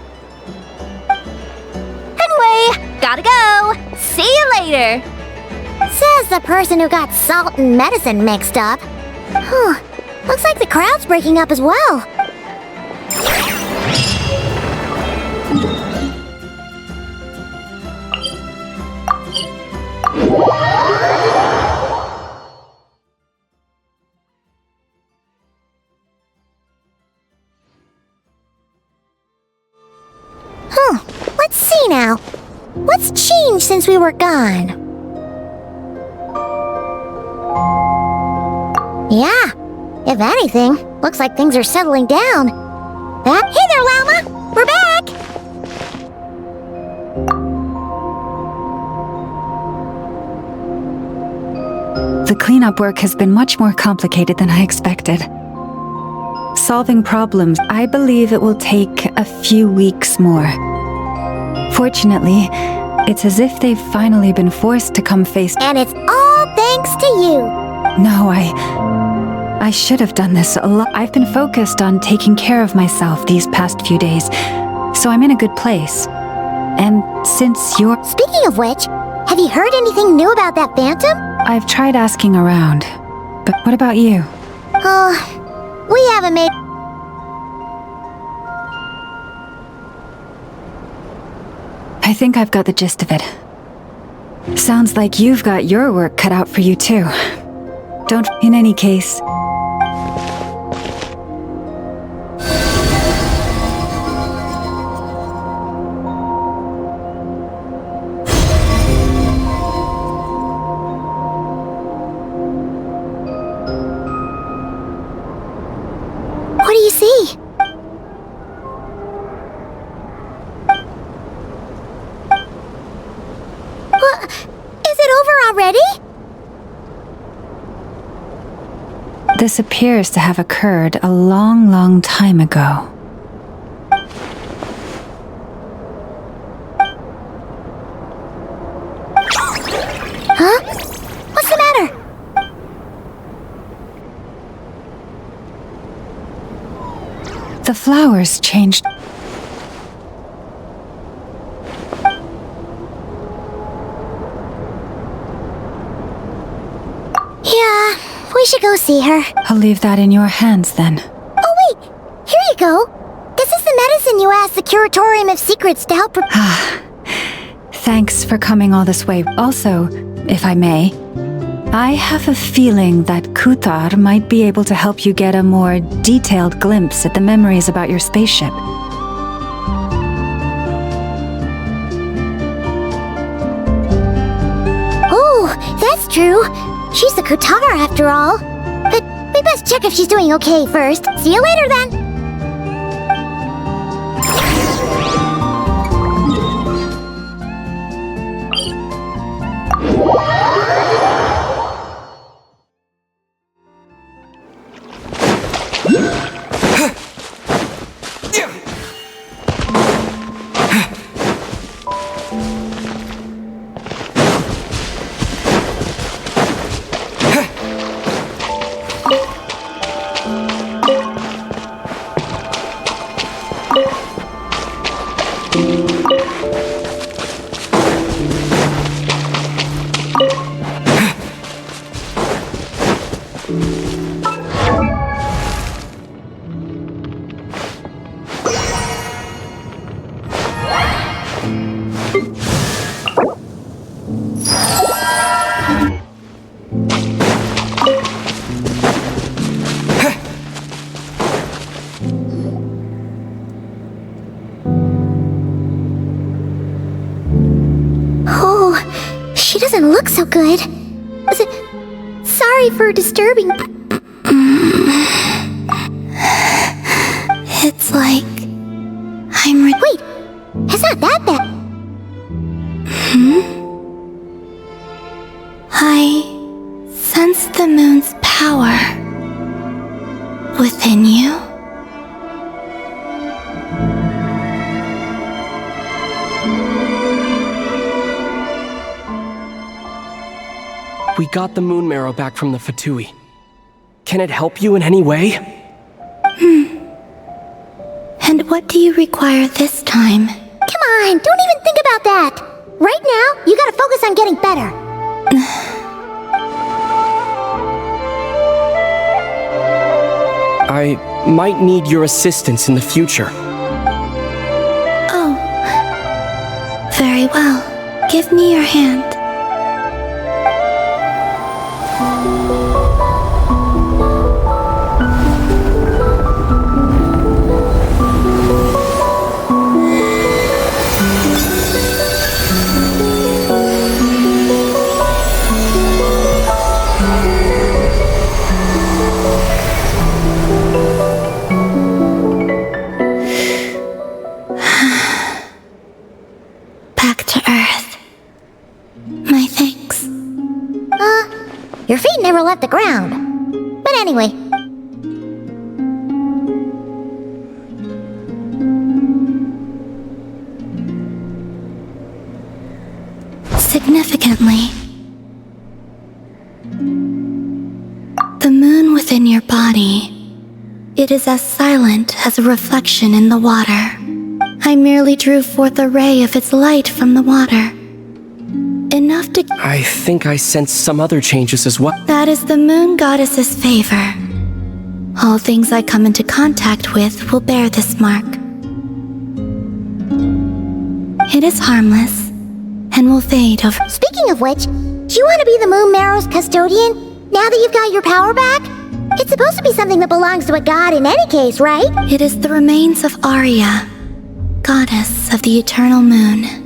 Anyway, gotta go. See you later. Says the person who got salt and medicine mixed up. Looks like the crowd's breaking up as well. Let's see now. What's changed since we were gone? Yeah, if anything, looks like things are settling down. Hey there, Llama! We're back! The cleanup work has been much more complicated than I expected. Solving problems, I believe it will take a few weeks more. Fortunately, it's as if they've finally been forced to come face... And it's all thanks to you! No, I should have done this a lot. I've been focused on taking care of myself these past few days, so I'm in a good place. And since you're... Speaking of which, have you heard anything new about that phantom? I've tried asking around, but what about you? We haven't made... I think I've got the gist of it. Sounds like you've got your work cut out for you too. Don't... In any case... Is it over already? This appears to have occurred a long, long time ago. Huh? What's the matter? The flowers changed. Yeah, we should go see her. I'll leave that in your hands then. Oh wait, here you go. This is the medicine you asked the Curatorium of Secrets to help Thanks for coming all this way. Also, if I may, I have a feeling that Kuthar might be able to help you get a more detailed glimpse at the memories about your spaceship. Oh, that's true. She's the Kuthar after all. But we best check if she's doing okay first. See you later then. Doesn't look so good. Sorry for disturbing. It's like wait, it's not that bad. I sense the moon's power within you. We got the moon marrow back from the Fatui. Can it help you in any way? And what do you require this time? Come on, don't even think about that! Right now, you gotta focus on getting better. I might need your assistance in the future. Oh. Very well. Give me your hand. Your feet never left the ground. But anyway. Significantly, the moon within your body, it is as silent as a reflection in the water. I merely drew forth a ray of its light from the water. Enough to... I think I sense some other changes as well. That is the moon goddess's favor. All things I come into contact with will bear this mark. It is harmless and will fade over... Speaking of which, do you want to be the moon marrow's custodian now that you've got your power back? It's supposed to be something that belongs to a god in any case, right? It is the remains of Arya, goddess of the eternal moon.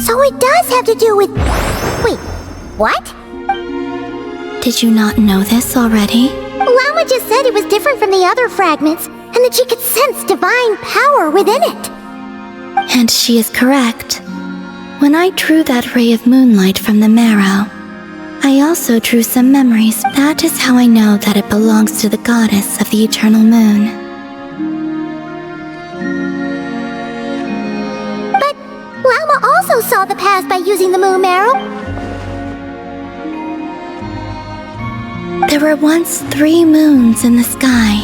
So it does have to do with... Wait, what? Did you not know this already? Lama just said it was different from the other fragments, and that she could sense divine power within it. And she is correct. When I drew that ray of moonlight from the marrow, I also drew some memories. That is how I know that it belongs to the goddess of the eternal moon. But Llama also saw the past by using the moon marrow. There were once 3 moons in the sky,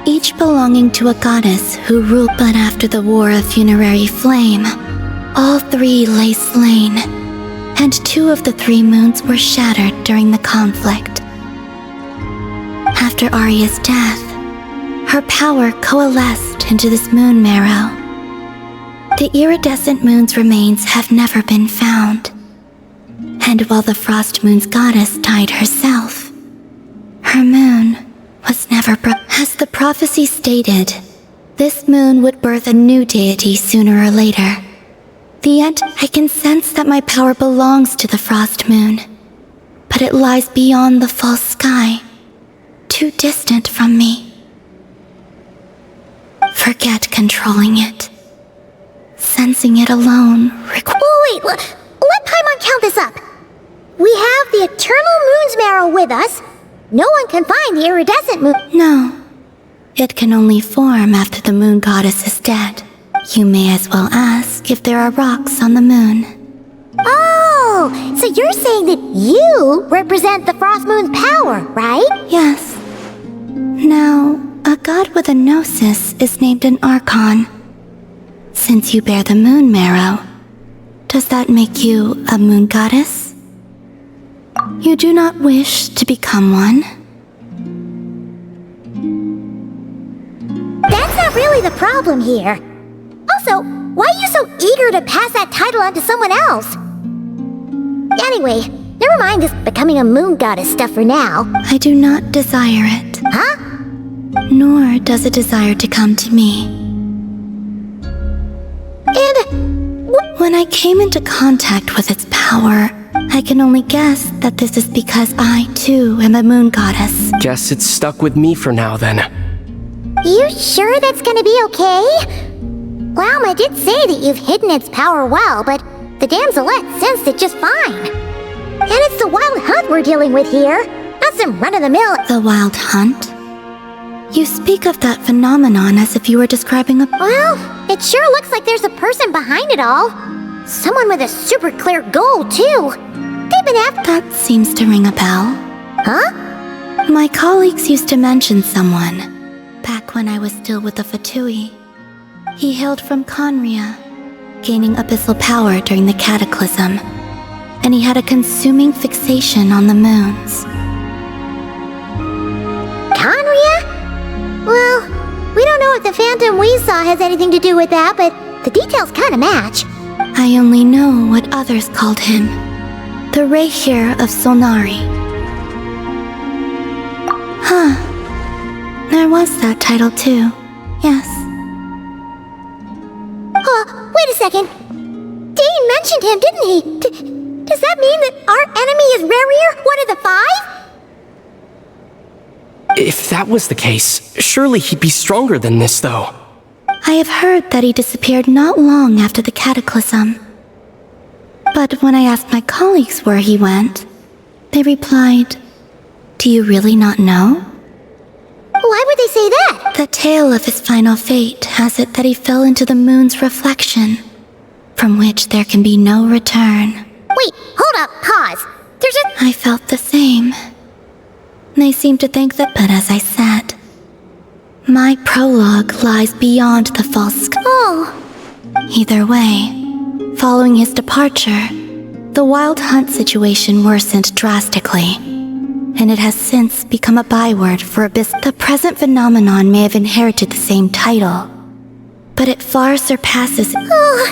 each belonging to a goddess who ruled. But after the war of funerary flame, all 3 lay slain, and 2 of the 3 moons were shattered during the conflict. After Arya's death, her power coalesced into this moon marrow. The iridescent moon's remains have never been found, and while the frost moon's goddess died herself, her moon was never brought. As the prophecy stated, this moon would birth a new deity sooner or later. Yet, I can sense that my power belongs to the frost moon, but it lies beyond the false sky, too distant from me. Forget controlling it. Sensing it alone Wait, let Paimon count this up. We have the eternal moon's marrow with us. No one can find the iridescent moon. No. It can only form after the moon goddess is dead. You may as well ask if there are rocks on the moon. Oh, so you're saying that you represent the frost moon's power, right? Yes. Now, a god with a gnosis is named an archon. Since you bear the moon marrow, does that make you a moon goddess? You do not wish to become one? That's not really the problem here. Also, why are you so eager to pass that title on to someone else? Anyway, never mind this becoming a moon goddess stuff for now. I do not desire it. Huh? Nor does it desire to come to me. And when I came into contact with its power, I can only guess that this is because I, too, am a moon goddess. Guess it's stuck with me for now, then. You sure that's gonna be okay? Llama did say that you've hidden its power well, but the damselette sensed it just fine. And it's the wild hunt we're dealing with here, not some run-of-the-mill— The wild hunt? You speak of that phenomenon as if you were describing a— Well, it sure looks like there's a person behind it all. Someone with a super clear goal, too. They've been after— That seems to ring a bell. Huh? My colleagues used to mention someone, back when I was still with the Fatui. He hailed from Conria, gaining abyssal power during the Cataclysm, and he had a consuming fixation on the moons. Conria? Well, we don't know if the phantom we saw has anything to do with that, but the details kinda match. I only know what others called him. The Rehir of Solnari. Huh. There was that title too. Yes. Wait a second. Dane mentioned him, didn't he? Does that mean that our enemy is Rerir, one of the 5? If that was the case, surely he'd be stronger than this, though. I have heard that he disappeared not long after the Cataclysm. But when I asked my colleagues where he went, they replied, "Do you really not know?" Why would they say that? The tale of his final fate has it that he fell into the moon's reflection, from which there can be no return. Wait, hold up, pause. I felt the same. They seemed to think that, but as I said, my prologue lies beyond the false sky. Oh. Either way, following his departure, the wild hunt situation worsened drastically, and it has since become a byword for abyss. The present phenomenon may have inherited the same title, but it far surpasses. Oh,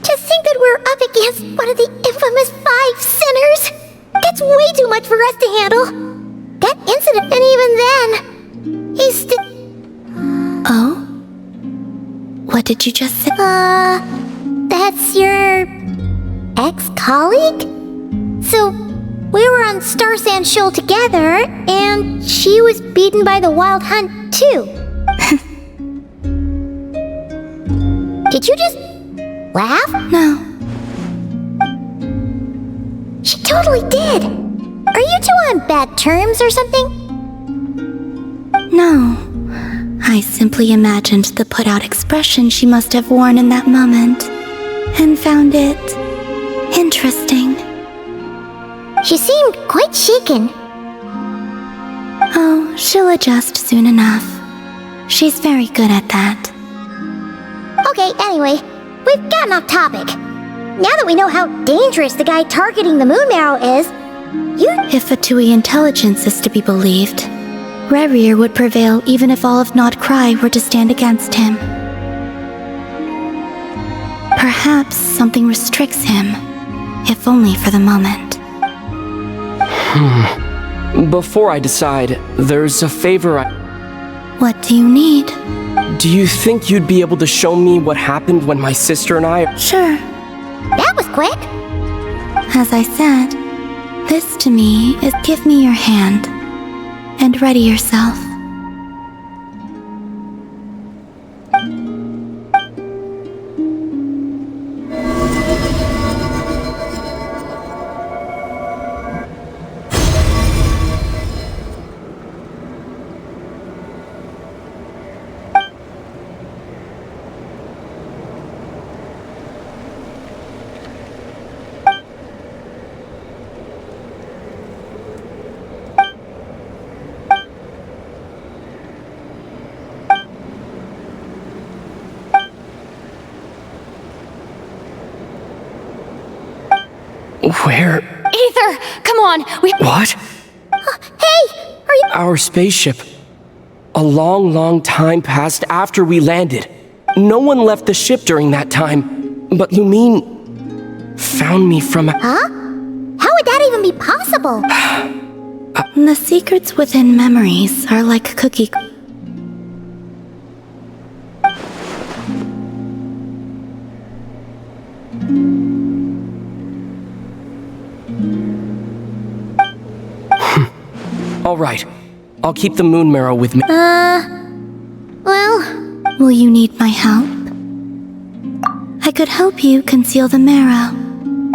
to think that we're up against one of the infamous 5 sinners. That's way too much for us to handle. That incident, and even then, he's still— Oh? What did you just say? That's your ex-colleague? So, we were on Star Sand Shoal together, and she was beaten by the Wild Hunt, too. Did you just laugh? No. She totally did. Are you two on bad terms or something? No. I simply imagined the put-out expression she must have worn in that moment, and found it interesting. She seemed quite shaken. Oh, she'll adjust soon enough. She's very good at that. Okay, anyway, we've gotten off topic. Now that we know how dangerous the guy targeting the moon marrow is, If Fatui intelligence is to be believed, Rerir would prevail even if all of Nod Cry were to stand against him. Perhaps something restricts him, if only for the moment. Before I decide, there's a favor What do you need? Do you think you'd be able to show me what happened when my sister and I... Sure. That was quick. As I said, this to me is give me your hand, and ready yourself. Where? Ether! Come on! What? Hey! Are you... Our spaceship. A long, long time passed after we landed. No one left the ship during that time. But Lumine found me from a... Huh? How would that even be possible? The secrets within memories are like cookie... All right. I'll keep the moon marrow with me. Well... Will you need my help? I could help you conceal the marrow.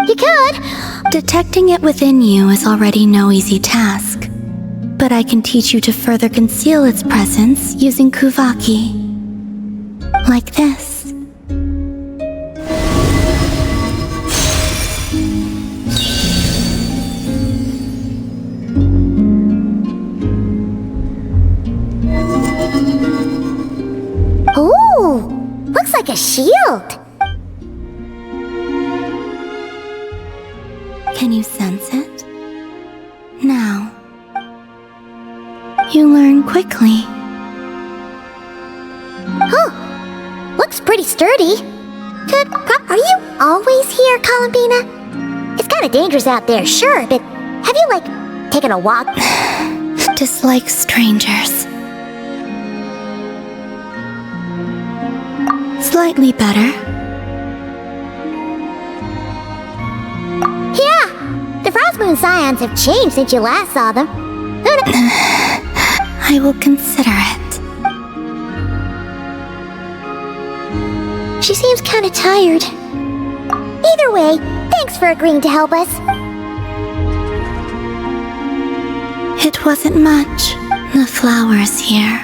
You could! Detecting it within you is already no easy task. But I can teach you to further conceal its presence using Kuvaki. Like this. Ooh! Looks like a shield! Can you sense it? Now. You learn quickly. Huh. Looks pretty sturdy. Are you always here, Columbina? It's kinda dangerous out there, sure, but have you, like, taken a walk? Dislike strangers. Slightly better. Yeah! The Frost Moon Scions have changed since you last saw them. I will consider it. She seems kinda tired. Either way, thanks for agreeing to help us. It wasn't much. The flowers here.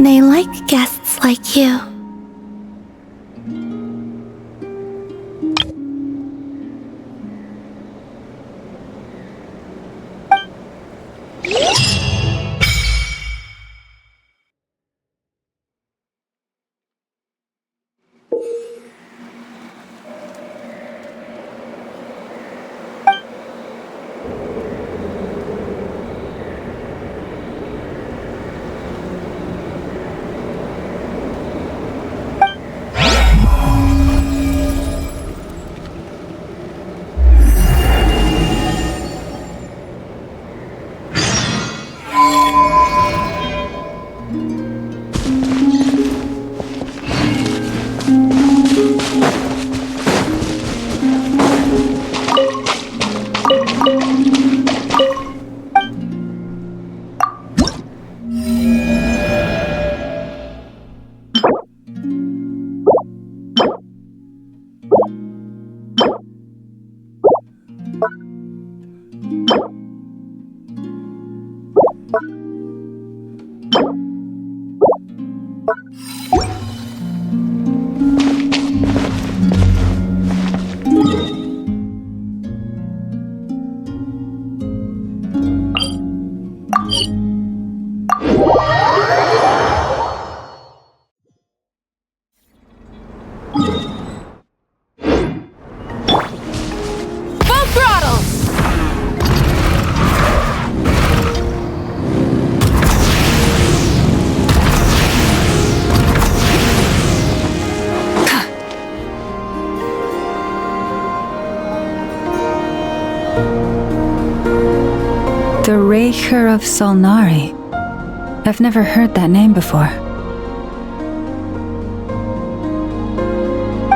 They like guests like you. The Raker of Solnari. I've never heard that name before.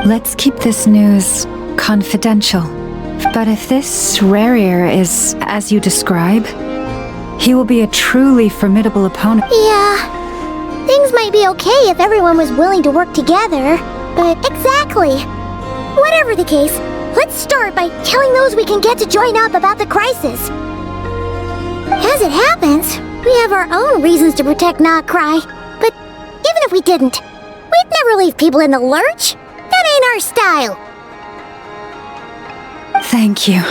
Let's keep this news confidential. But if this Rarier is as you describe, he will be a truly formidable opponent. Yeah, things might be okay if everyone was willing to work together, but exactly. Whatever the case, let's start by telling those we can get to join up about the crisis. As it happens, we have our own reasons to protect Notcry, but even if we didn't, we'd never leave people in the lurch. That ain't our style. Thank you.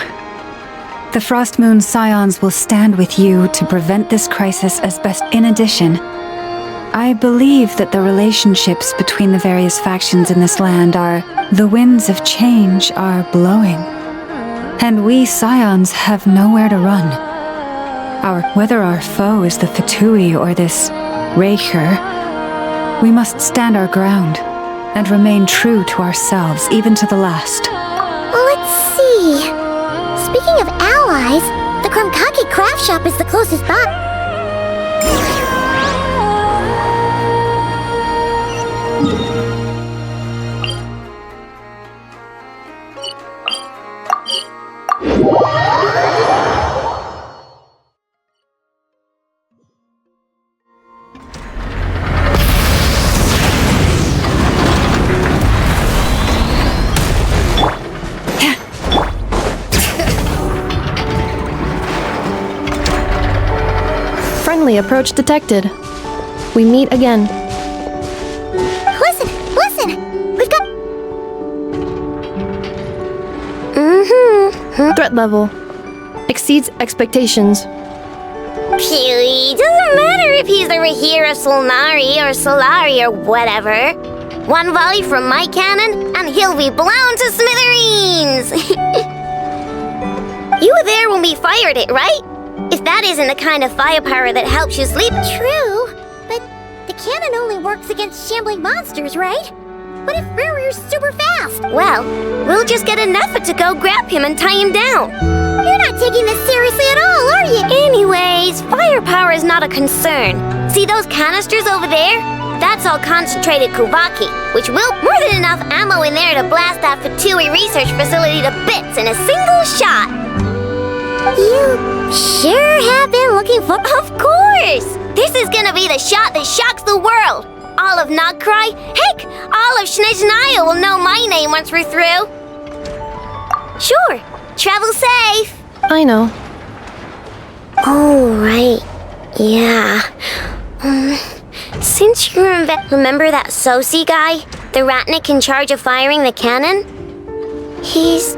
The Frost Moon Scions will stand with you to prevent this crisis as best. In addition, I believe that the relationships between the various factions in this land are... The winds of change are blowing. And we Scions have nowhere to run. Whether our foe is the Fatui or this Raker, we must stand our ground and remain true to ourselves, even to the last. Let's see. Speaking of allies, the Krumkaki craft shop is the closest by. Friendly approach detected. We meet again. Listen! We've got... Threat level exceeds expectations. Phew, doesn't matter if he's the Rahira Solnari or Solari or whatever. One volley from my cannon, and he'll be blown to smithereens! You were there when we fired it, right? If that isn't the kind of firepower that helps you sleep... True, but the cannon only works against shambling monsters, right? What if Rarier's super fast? Well, we'll just get an effort to go grab him and tie him down. You're not taking this seriously at all, are you? Anyways, firepower is not a concern. See those canisters over there? That's all concentrated Kuvaki, which will more than enough ammo in there to blast that Fatui research facility to bits in a single shot. You sure have been looking for... Of course! This is gonna be the shot that shocks the world! All of Notcry, heck, all of Snezhnaya will know my name once we're through. Sure, travel safe. I know. Oh, right. Yeah. Since you remember that Sosi guy? The Ratnik in charge of firing the cannon? He's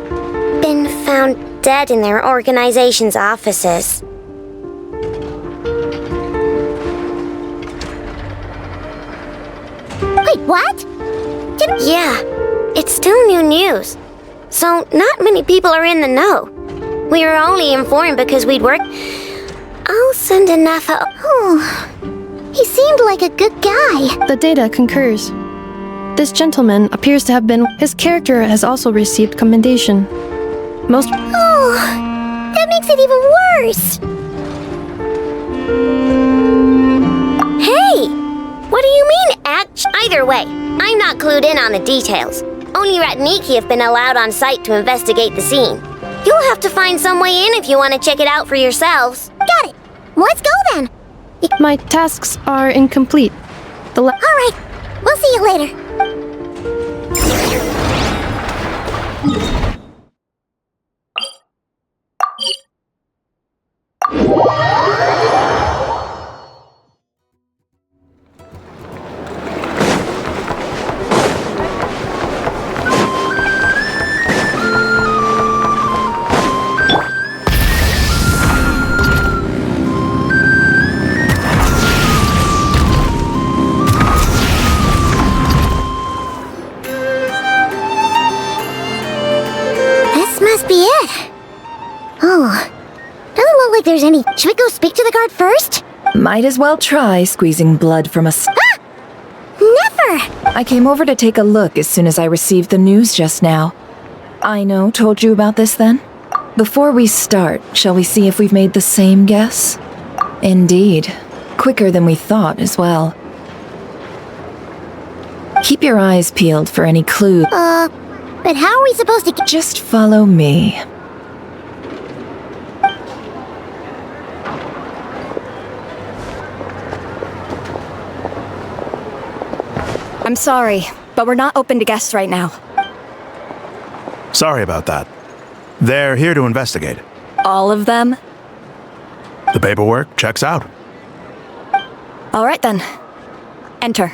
been found dead in their organization's offices. Wait, what? Yeah, it's still new news. So not many people are in the know. We were only informed because we'd worked... I'll send Anafa... Oh, he seemed like a good guy. The data concurs. This gentleman appears to have been... His character has also received commendation. Most... Oh, that makes it even worse. Hey, what do you mean, act? Either way, I'm not clued in on the details. Only Ratniki have been allowed on site to investigate the scene. You'll have to find some way in if you want to check it out for yourselves. Got it. Let's go then. My tasks are incomplete. All right, we'll see you later. Must be it. Oh, doesn't look like there's any... Should we go speak to the guard first? Might as well try squeezing blood from a... Never! I came over to take a look as soon as I received the news just now. Aino told you about this then? Before we start, shall we see if we've made the same guess? Indeed. Quicker than we thought as well. Keep your eyes peeled for any clues. But how are we supposed to Just follow me. I'm sorry, but we're not open to guests right now. Sorry about that. They're here to investigate. All of them? The paperwork checks out. All right then. Enter.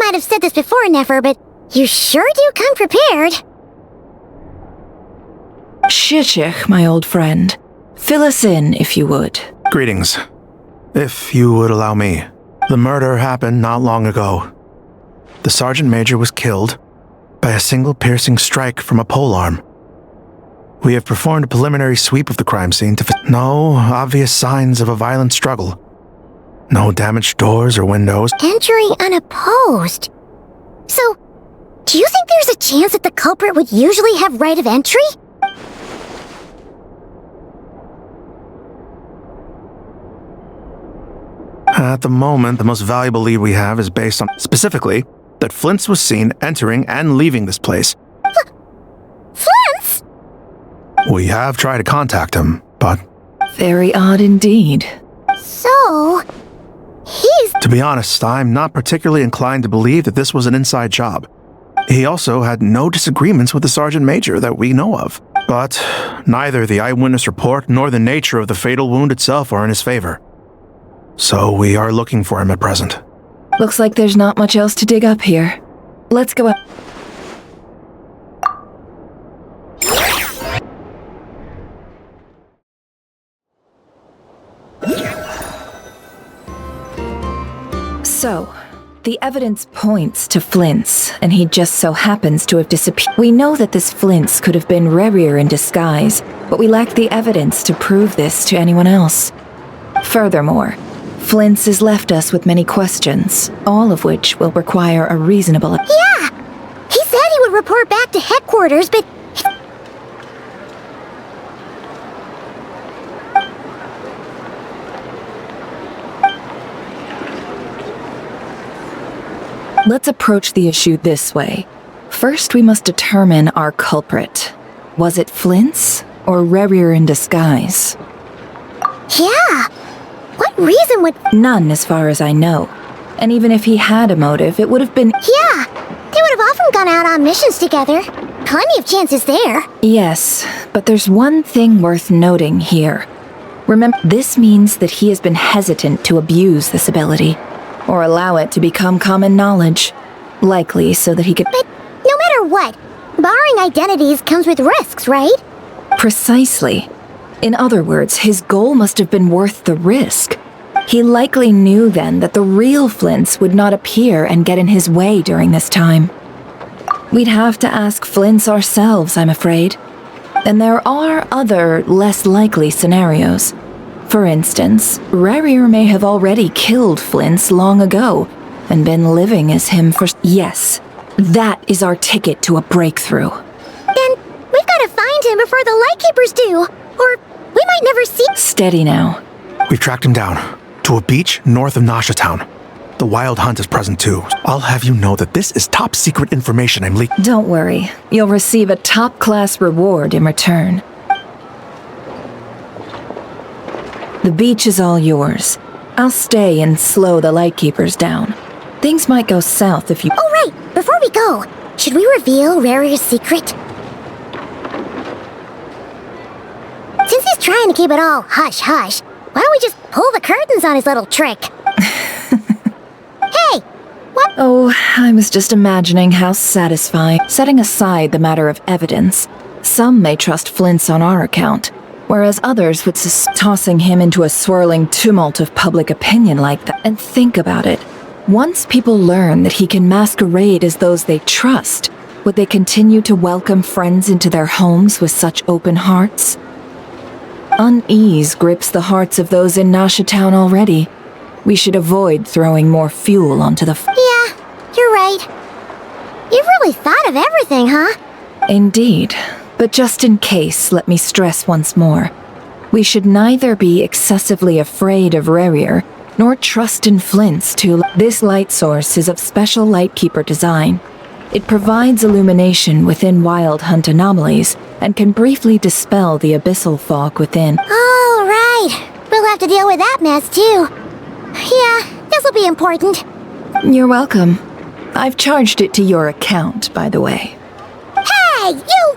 might have said this before, Never, but you sure do come prepared. Shishich, my old friend. Fill us in, if you would. Greetings. If you would allow me. The murder happened not long ago. The Sergeant Major was killed by a single piercing strike from a polearm. We have performed a preliminary sweep of the crime scene to no obvious signs of a violent struggle. No damaged doors or windows. Entering unopposed. So, do you think there's a chance that the culprit would usually have right of entry? At the moment, the most valuable lead we have is based on, specifically, that Flint's was seen entering and leaving this place. Flint's? We have tried to contact him, but... Very odd indeed. So... he's... To be honest, I'm not particularly inclined to believe that this was an inside job. He also had no disagreements with the Sergeant Major that we know of. But neither the eyewitness report nor the nature of the fatal wound itself are in his favor. So we are looking for him at present. Looks like there's not much else to dig up here. Let's go up. So, the evidence points to Flint's, and he just so happens to have disappeared. We know that this Flint's could have been Rerir in disguise, but we lack the evidence to prove this to anyone else. Furthermore, Flint's has left us with many questions, all of which will require a reasonable... Yeah! He said he would report back to headquarters, but... Let's approach the issue this way. First, we must determine our culprit. Was it Flint's or Rerir in disguise? Yeah! What reason would... None, as far as I know. And even if he had a motive, it would have been... Yeah! They would have often gone out on missions together. Plenty of chances there. Yes, but there's one thing worth noting here. Remember, this means that he has been hesitant to abuse this ability, or allow it to become common knowledge. Likely so that he could... But no matter what, borrowing identities comes with risks, right? Precisely. In other words, his goal must have been worth the risk. He likely knew then that the real Flint's would not appear and get in his way during this time. We'd have to ask Flint's ourselves, I'm afraid. And there are other, less likely scenarios. For instance, Rerir may have already killed Flint's long ago and been living as him for... Yes, that is our ticket to a breakthrough. Then we've got to find him before the Lightkeepers do, or we might never see... Steady now. We've tracked him down to a beach north of Nasha Town. The Wild Hunt is present too. I'll have you know that this is top secret information I'm leaking. Don't worry. You'll receive a top-class reward in return. The beach is all yours. I'll stay and slow the Lightkeepers down. Things might go south if you... Oh, right! Before we go, should we reveal Rerir's secret? Since he's trying to keep it all hush-hush, why don't we just pull the curtains on his little trick? Hey! What? Oh, I was just imagining how satisfying. Setting aside the matter of evidence, some may trust Flint's on our account. whereas others would tossing him into a swirling tumult of public opinion like that. And think about it. Once people learn that he can masquerade as those they trust, would they continue to welcome friends into their homes with such open hearts? Unease grips the hearts of those in Nasha Town already. We should avoid throwing more fuel onto the Yeah, you're right. You've really thought of everything, huh? Indeed. But just in case, let me stress once more. We should neither be excessively afraid of Rerir, nor trust in Flints to... This light source is of special Lightkeeper design. It provides illumination within Wild Hunt anomalies, and can briefly dispel the abyssal fog within. Oh, right. We'll have to deal with that mess, too. Yeah, this'll be important. You're welcome. I've charged it to your account, by the way. Hey, you!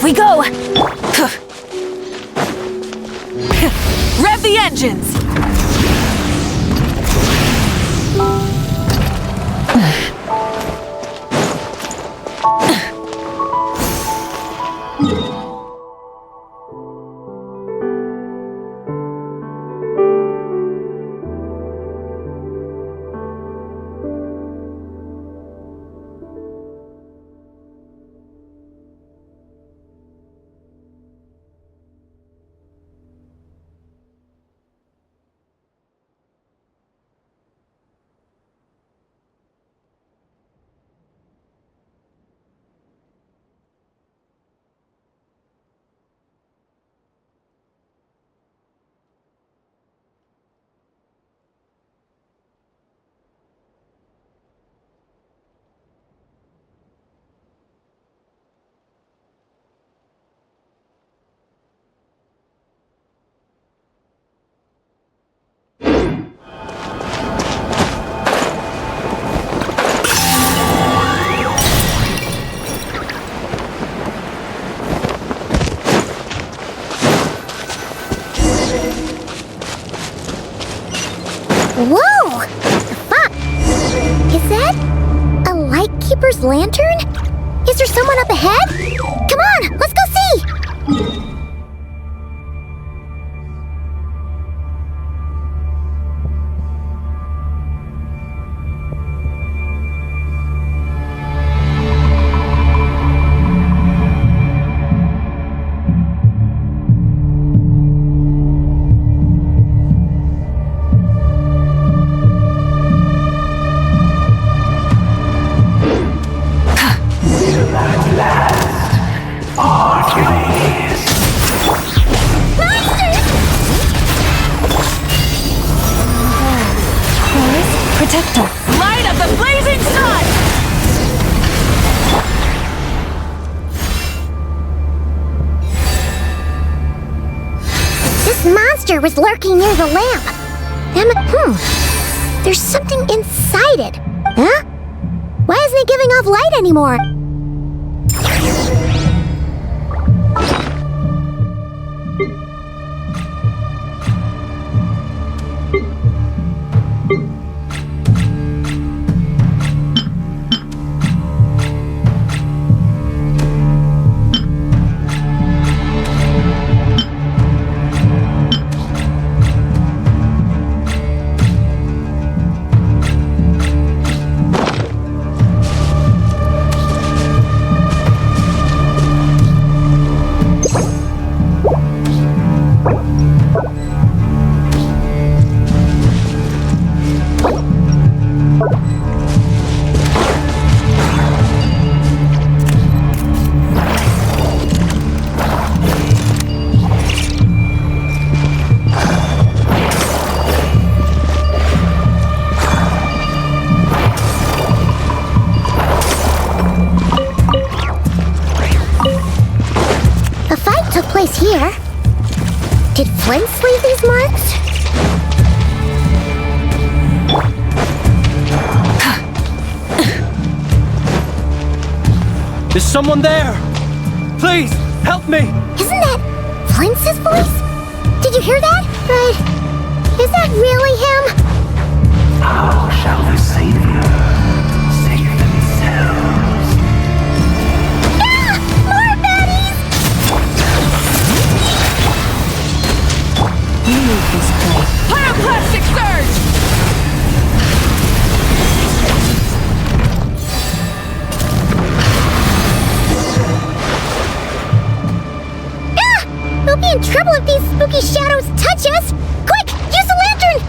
We go! Rev the engines! Whoa! The fuck? Is that a Lightkeeper's lantern? Is there someone up ahead? Come on, let's go see! Protector! Light of the blazing sun! This monster was lurking near the lamp. There's something inside it. Huh? Why isn't it giving off light anymore? Here. Did Flint leave these marks? Is someone there? Please, help me! Isn't that Flint's voice? Did you hear that? But is that really him? How shall the Savior save themselves? Ah! More baddies! Pyroclastic surge! Ah! We'll be in trouble if these spooky shadows touch us! Quick! Use the lantern!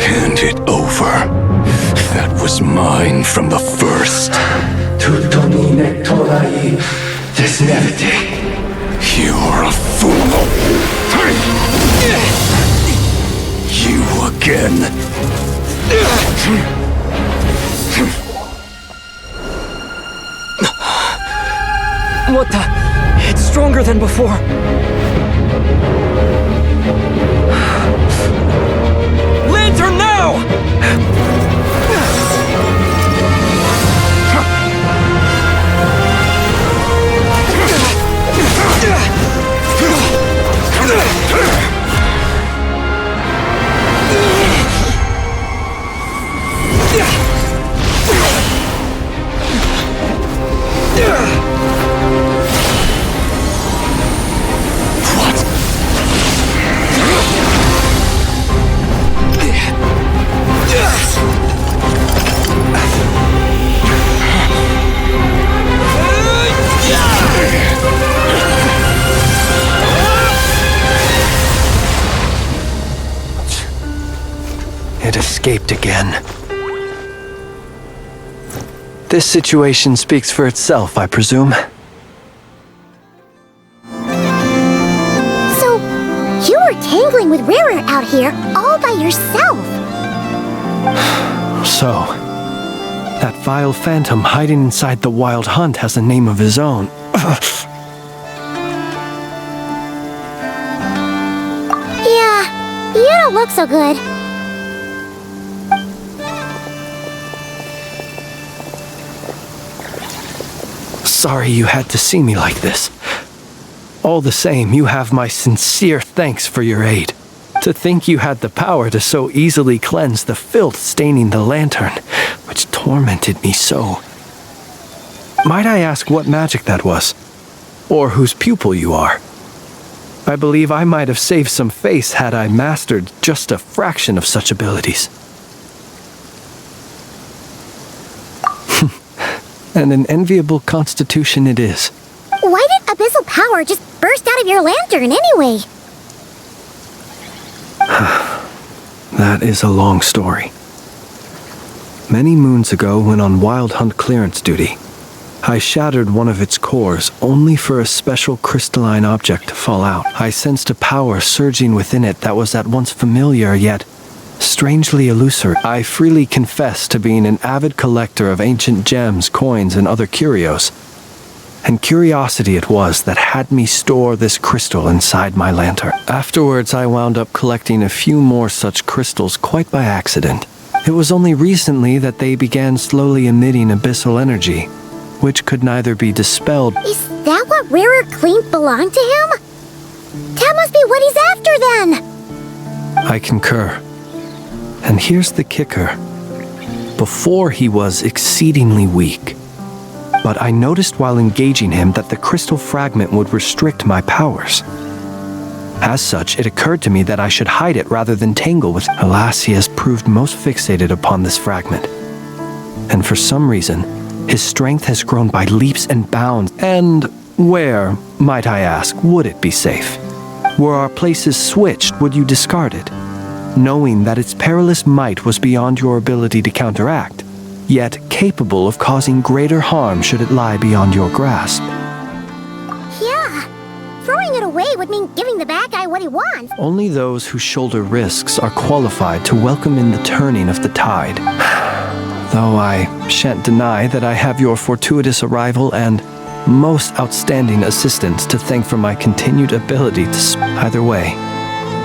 Hand it over. That was mine from the first. You're a fool. You again. What the? It's stronger than before. Lantern now! It escaped again. This situation speaks for itself, I presume. So, you were tangling with Rarer out here all by yourself. So, that vile phantom hiding inside the Wild Hunt has a name of his own. Yeah, you don't look so good. Sorry you had to see me like this. All the same, you have my sincere thanks for your aid. To think you had the power to so easily cleanse the filth staining the lantern, which tormented me so. Might I ask what magic that was? Or whose pupil you are? I believe I might have saved some face had I mastered just a fraction of such abilities. And an enviable constitution it is. Why did abyssal power just burst out of your lantern anyway? That is a long story. Many moons ago, when on Wild Hunt clearance duty, I shattered one of its cores only for a special crystalline object to fall out. I sensed a power surging within it that was at once familiar yet strangely illusory. I freely confess to being an avid collector of ancient gems, coins, and other curios. And curiosity it was that had me store this crystal inside my lantern. Afterwards, I wound up collecting a few more such crystals quite by accident. It was only recently that they began slowly emitting abyssal energy, which could neither be dispelled. Is that what Rarer claimed belonged to him? That must be what he's after then! I concur. And here's the kicker. Before he was exceedingly weak. But I noticed while engaging him that the crystal fragment would restrict my powers. As such, it occurred to me that I should hide it rather than tangle with. Alas, he has proved most fixated upon this fragment. And for some reason, his strength has grown by leaps and bounds. And where, might I ask, would it be safe? Were our places switched, would you discard it? Knowing that its perilous might was beyond your ability to counteract, yet capable of causing greater harm should it lie beyond your grasp. Yeah, throwing it away would mean giving the bad guy what he wants. Only those who shoulder risks are qualified to welcome in the turning of the tide. Though I shan't deny that I have your fortuitous arrival and most outstanding assistance to thank for my continued ability to either way.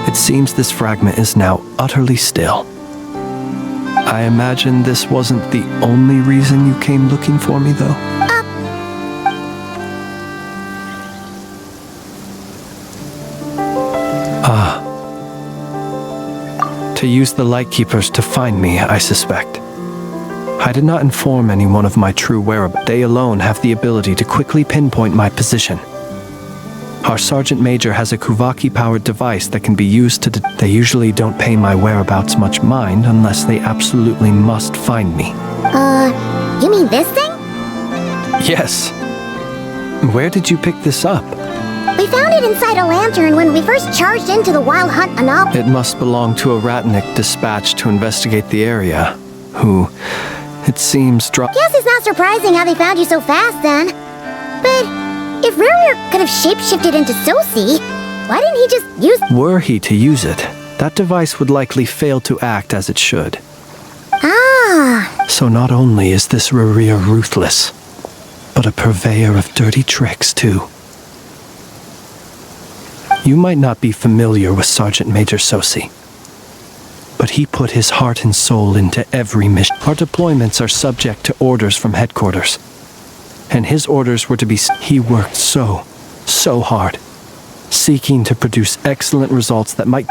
It seems this fragment is now utterly still. I imagine this wasn't the only reason you came looking for me, though. To use the Lightkeepers to find me, I suspect. I did not inform anyone of my true whereabouts. They alone have the ability to quickly pinpoint my position. Our Sergeant Major has a Kuvaki-powered device that can be used to They usually don't pay my whereabouts much mind unless they absolutely must find me. You mean this thing? Yes. Where did you pick this up? We found it inside a lantern when we first charged into the Wild Hunt anomaly. It must belong to a Ratnik dispatched to investigate the area, who, it seems, Guess it's not surprising how they found you so fast, then. But if Rarer could have shapeshifted into Sosi, why didn't he just use... Were he to use it, that device would likely fail to act as it should. Ah. So not only is this Rarer ruthless, but a purveyor of dirty tricks, too. You might not be familiar with Sergeant Major Sosi, but he put his heart and soul into every mission. Our deployments are subject to orders from headquarters, and his orders were to be... He worked so hard, seeking to produce excellent results that might...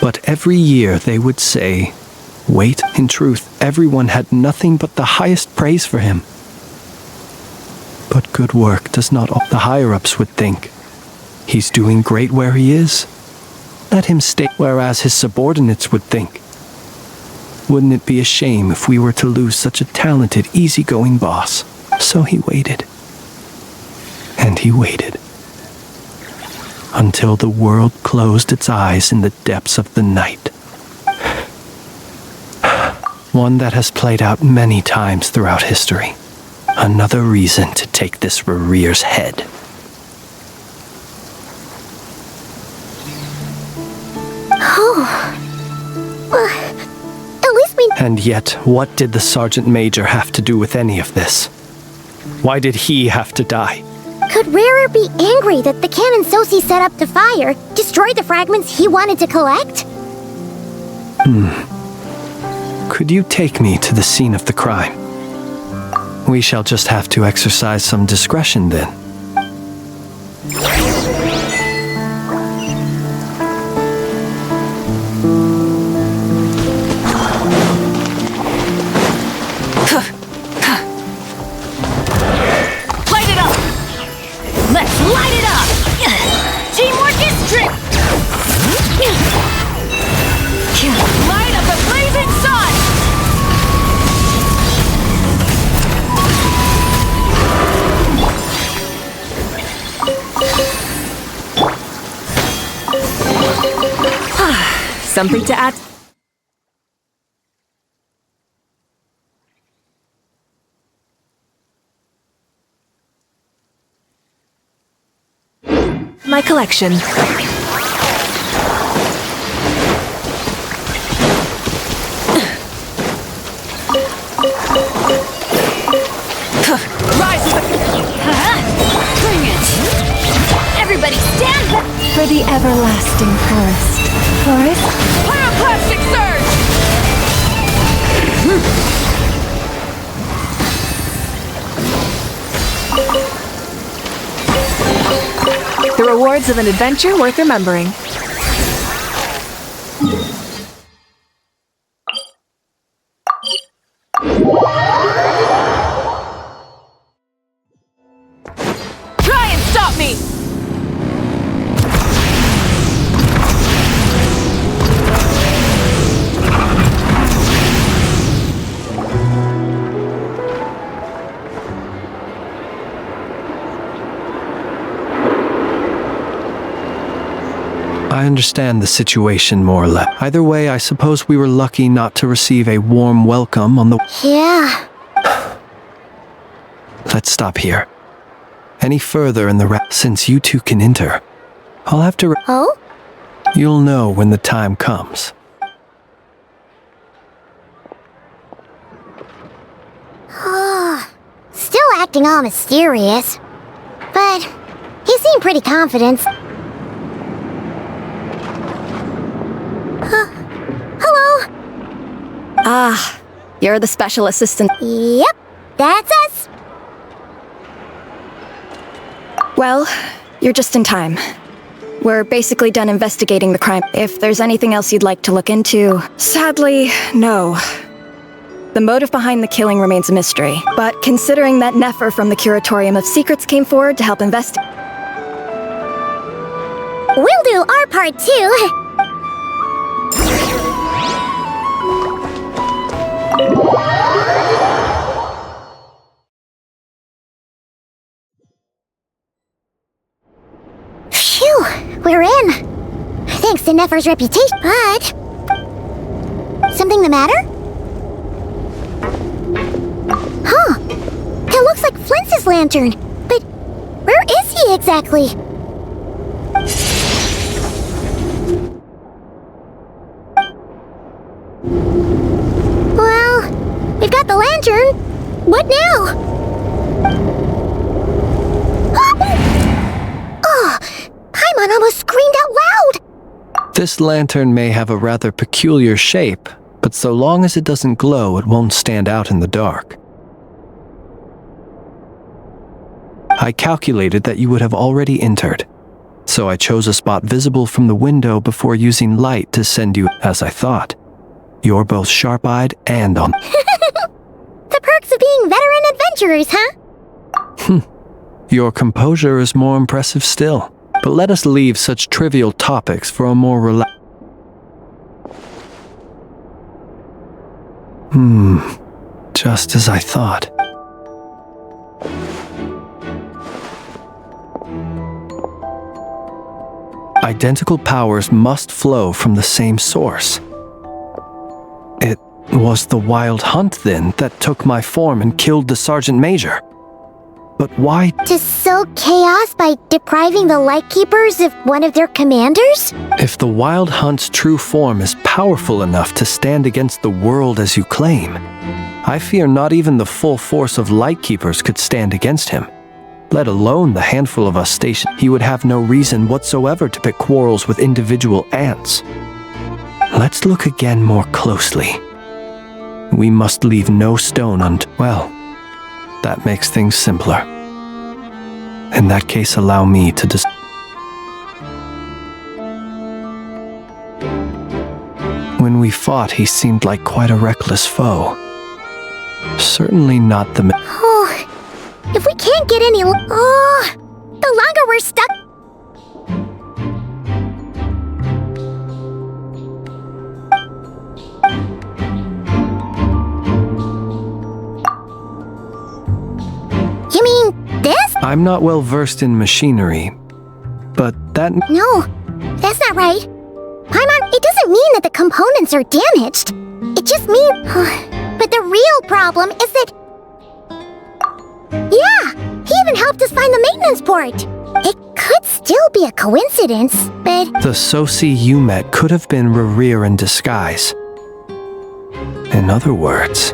But every year they would say, wait, in truth, everyone had nothing but the highest praise for him. But good work does not... The higher-ups would think, he's doing great where he is. Let him stay, whereas his subordinates would think, wouldn't it be a shame if we were to lose such a talented, easygoing boss? So he waited. And he waited. Until the world closed its eyes in the depths of the night. One that has played out many times throughout history. Another reason to take this Rerere's head. At least we... And yet, what did the Sergeant Major have to do with any of this? Why did he have to die? Could Rerer be angry that the cannon Sosi set up to fire destroyed the fragments he wanted to collect? Could you take me to the scene of the crime? We shall just have to exercise some discretion then. Light it up! Let's light it up! Teamwork is strength! Light up the blazing sun! Something to add? My collection. Rise with bring it! Everybody stand back! For the everlasting forest. Forest? Pyroclastic surge! The rewards of an adventure worth remembering. Try and stop me! I understand the situation more or less. Either way, I suppose we were lucky not to receive a warm welcome on the... Yeah. Let's stop here. Any further in the since you two can enter, I'll have to... Oh? You'll know when the time comes. Still acting all mysterious. But he seemed pretty confident. Hello? Ah, you're the special assistant. Yep, that's us. Well, you're just in time. We're basically done investigating the crime. If there's anything else you'd like to look into, sadly, no. The motive behind the killing remains a mystery, but considering that Nefer from the Curatorium of Secrets came forward to help investigate... We'll do our part too. Phew, we're in. Thanks to Nefer's reputation, but... Something the matter? Huh. It looks like Flint's lantern, but where is he exactly? Well, we've got the lantern. What now? Oh, Paimon almost screamed out loud! This lantern may have a rather peculiar shape, but so long as it doesn't glow, it won't stand out in the dark. I calculated that you would have already entered, so I chose a spot visible from the window before using light to send you, as I thought. You're both sharp-eyed and on... The perks of being veteran adventurers, huh? Your composure is more impressive still, but let us leave such trivial topics for a more just as I thought. Identical powers must flow from the same source. It Was the wild hunt, then, that took my form and killed the Sergeant Major? But why? To sow chaos by depriving the Lightkeepers of one of their commanders? If the wild hunt's true form is powerful enough to stand against the world as you claim, I fear not even the full force of Lightkeepers could stand against him, let alone the handful of us stationed. He would have no reason whatsoever to pick quarrels with individual ants. Let's look again more closely. We must leave no stone well, that makes things simpler. In that case, allow me to When we fought, he seemed like quite a reckless foe. Certainly not the Oh, if we can't get any... the longer we're stuck... You mean this? I'm not well versed in machinery, but that... No, that's not right. Paimon, it doesn't mean that the components are damaged. It just means... But the real problem is that... Yeah, he even helped us find the maintenance port. It could still be a coincidence, but... The Sosi you met could have been Rerir in disguise. In other words,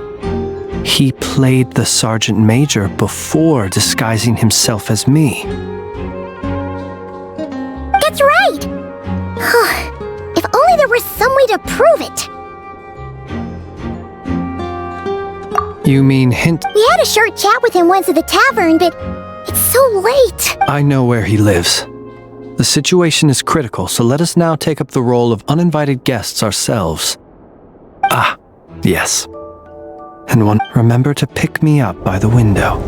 he played the Sergeant Major before disguising himself as me. That's right! If only there was some way to prove it. You mean hint? We had a short chat with him once at the tavern, but it's so late. I know where he lives. The situation is critical, so let us now take up the role of uninvited guests ourselves. Ah, yes. And remember to pick me up by the window.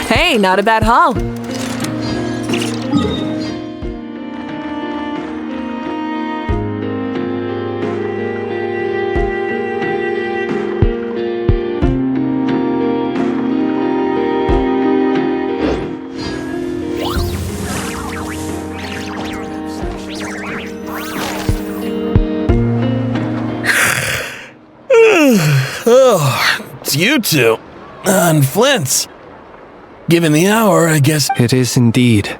Hey, not a bad haul. Oh, it's you two. And Flint's. Given the hour, I guess... It is indeed.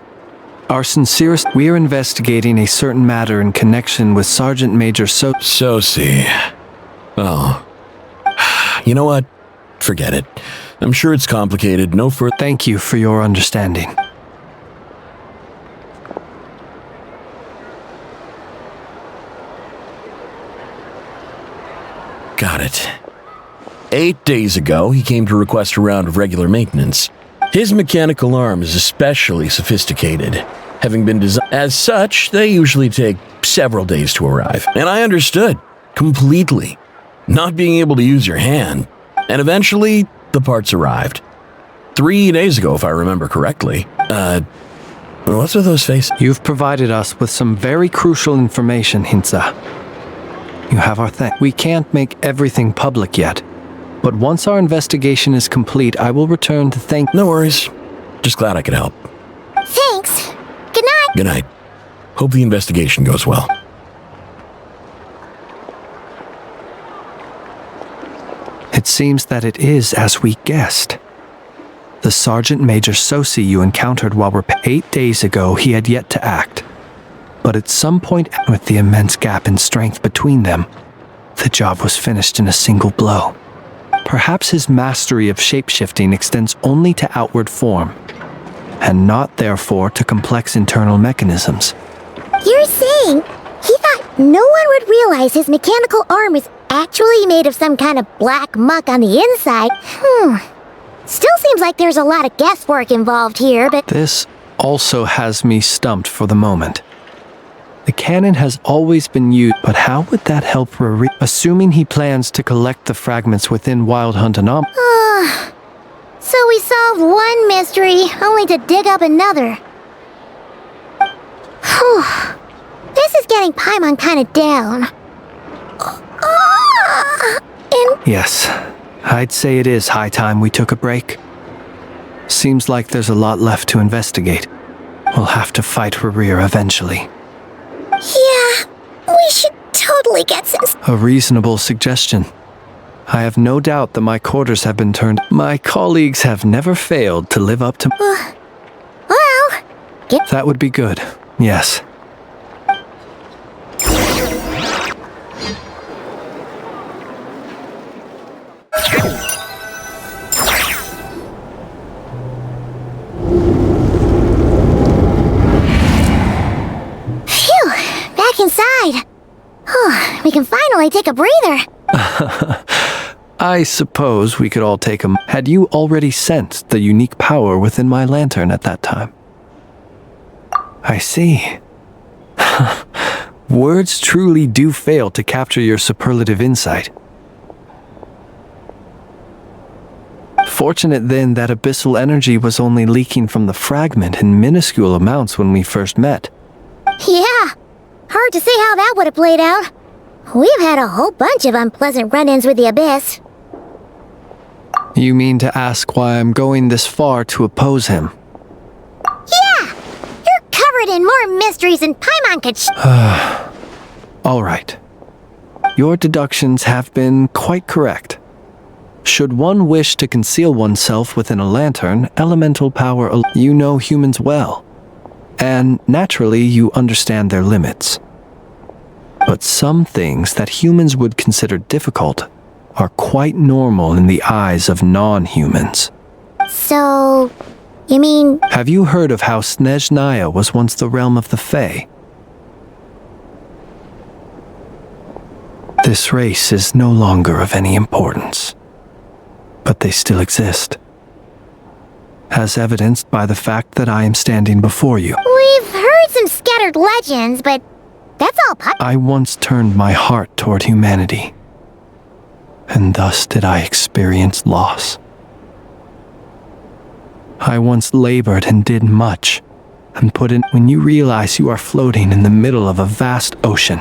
Our sincerest... We're investigating a certain matter in connection with Sergeant Major Sosi. Oh. You know what? Forget it. I'm sure it's complicated. No further... Thank you for your understanding. Got it. 8 days ago, he came to request a round of regular maintenance. His mechanical arm is especially sophisticated. Having been designed as such, they usually take several days to arrive. And I understood. Completely. Not being able to use your hand. And eventually, the parts arrived. 3 days ago, if I remember correctly. What's with those faces? You've provided us with some very crucial information, Hintsa. You have our thanks. We can't make everything public yet. But once our investigation is complete, I will return to thank... No worries. Just glad I could help. Thanks. Good night. Good night. Hope the investigation goes well. It seems that it is as we guessed. The Sergeant Major Sosi you encountered while 8 days ago, he had yet to act. But at some point, with the immense gap in strength between them, the job was finished in a single blow. Perhaps his mastery of shapeshifting extends only to outward form, and not therefore to complex internal mechanisms. You're saying he thought no one would realize his mechanical arm is actually made of some kind of black muck on the inside? Still seems like there's a lot of guesswork involved here, but... This also has me stumped for the moment. The cannon has always been used, but how would that help Riri? Assuming he plans to collect the fragments within Wild Hunt Anom. So we solved one mystery, only to dig up another. Whew. This is getting Paimon kind of down. Yes, I'd say it is high time we took a break. Seems like there's a lot left to investigate. We'll have to fight Riri eventually. Yeah, we should totally get some... A reasonable suggestion. I have no doubt that my quarters have been turned. My colleagues have never failed to live up to... well... That would be good, yes. Phew, back inside. We can finally take a breather. I suppose we could all take a... Had you already sensed the unique power within my lantern at that time? I see. Words truly do fail to capture your superlative insight. Fortunate then that abyssal energy was only leaking from the fragment in minuscule amounts when we first met. Yeah, hard to say how that would have played out. We've had a whole bunch of unpleasant run-ins with the Abyss. You mean to ask why I'm going this far to oppose him? Yeah! You're covered in more mysteries than Paimon could All right. Your deductions have been quite correct. Should one wish to conceal oneself within a lantern, elemental power... You know humans well. And naturally, you understand their limits. But some things that humans would consider difficult are quite normal in the eyes of non-humans. So, you mean... Have you heard of how Snezhnaya was once the realm of the Fae? This race is no longer of any importance, but they still exist. As evidenced by the fact that I am standing before you. We've heard some scattered legends, but that's all I once turned my heart toward humanity, and thus did I experience loss. I once labored and did much, and put in... When you realize you are floating in the middle of a vast ocean,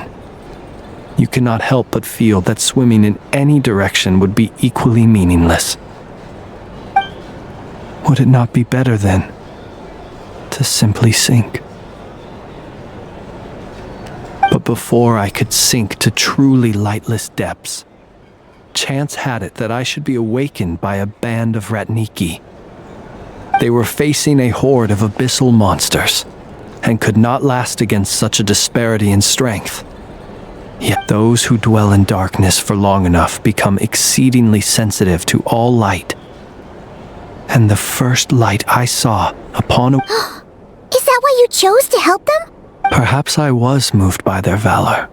you cannot help but feel that swimming in any direction would be equally meaningless. Would it not be better, then, to simply sink? But before I could sink to truly lightless depths, chance had it that I should be awakened by a band of Ratniki. They were facing a horde of abyssal monsters, and could not last against such a disparity in strength. Yet those who dwell in darkness for long enough become exceedingly sensitive to all light. And the first light I saw upon a... Is that why you chose to help them? Perhaps I was moved by their valor.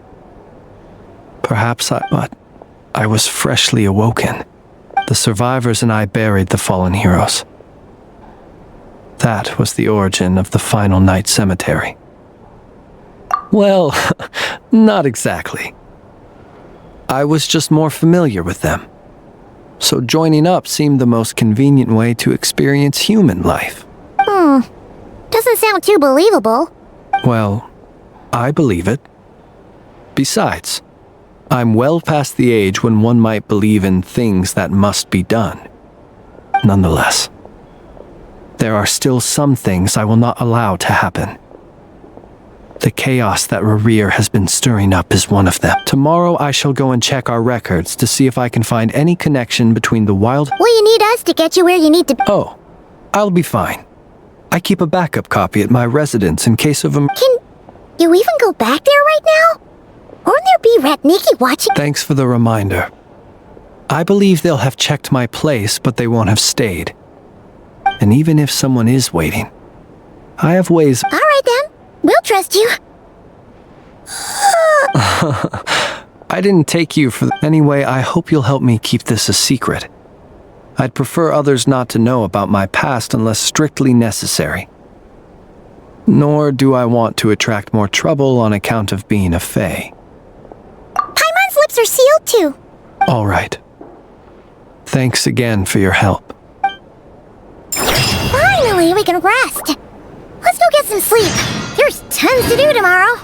But I was freshly awoken. The survivors and I buried the fallen heroes. That was the origin of the final night cemetery. Well, not exactly. I was just more familiar with them. So joining up seemed the most convenient way to experience human life. Doesn't sound too believable. Well, I believe it. Besides, I'm well past the age when one might believe in things that must be done. Nonetheless, there are still some things I will not allow to happen. The chaos that Riri has been stirring up is one of them. Tomorrow I shall go and check our records to see if I can find any connection between the wild... Well, you need us to get you where you need to... Oh, I'll be fine. I keep a backup copy at my residence in case of a... Can you even go back there right now? Won't there be Ratniki watching? Thanks for the reminder. I believe they'll have checked my place, but they won't have stayed. And even if someone is waiting, I have ways... All right then. We'll trust you. I didn't take you for... Anyway, I hope you'll help me keep this a secret. I'd prefer others not to know about my past unless strictly necessary. Nor do I want to attract more trouble on account of being a fae. Paimon's lips are sealed too. All right. Thanks again for your help. Finally, we can rest. Let's go get some sleep. There's tons to do tomorrow.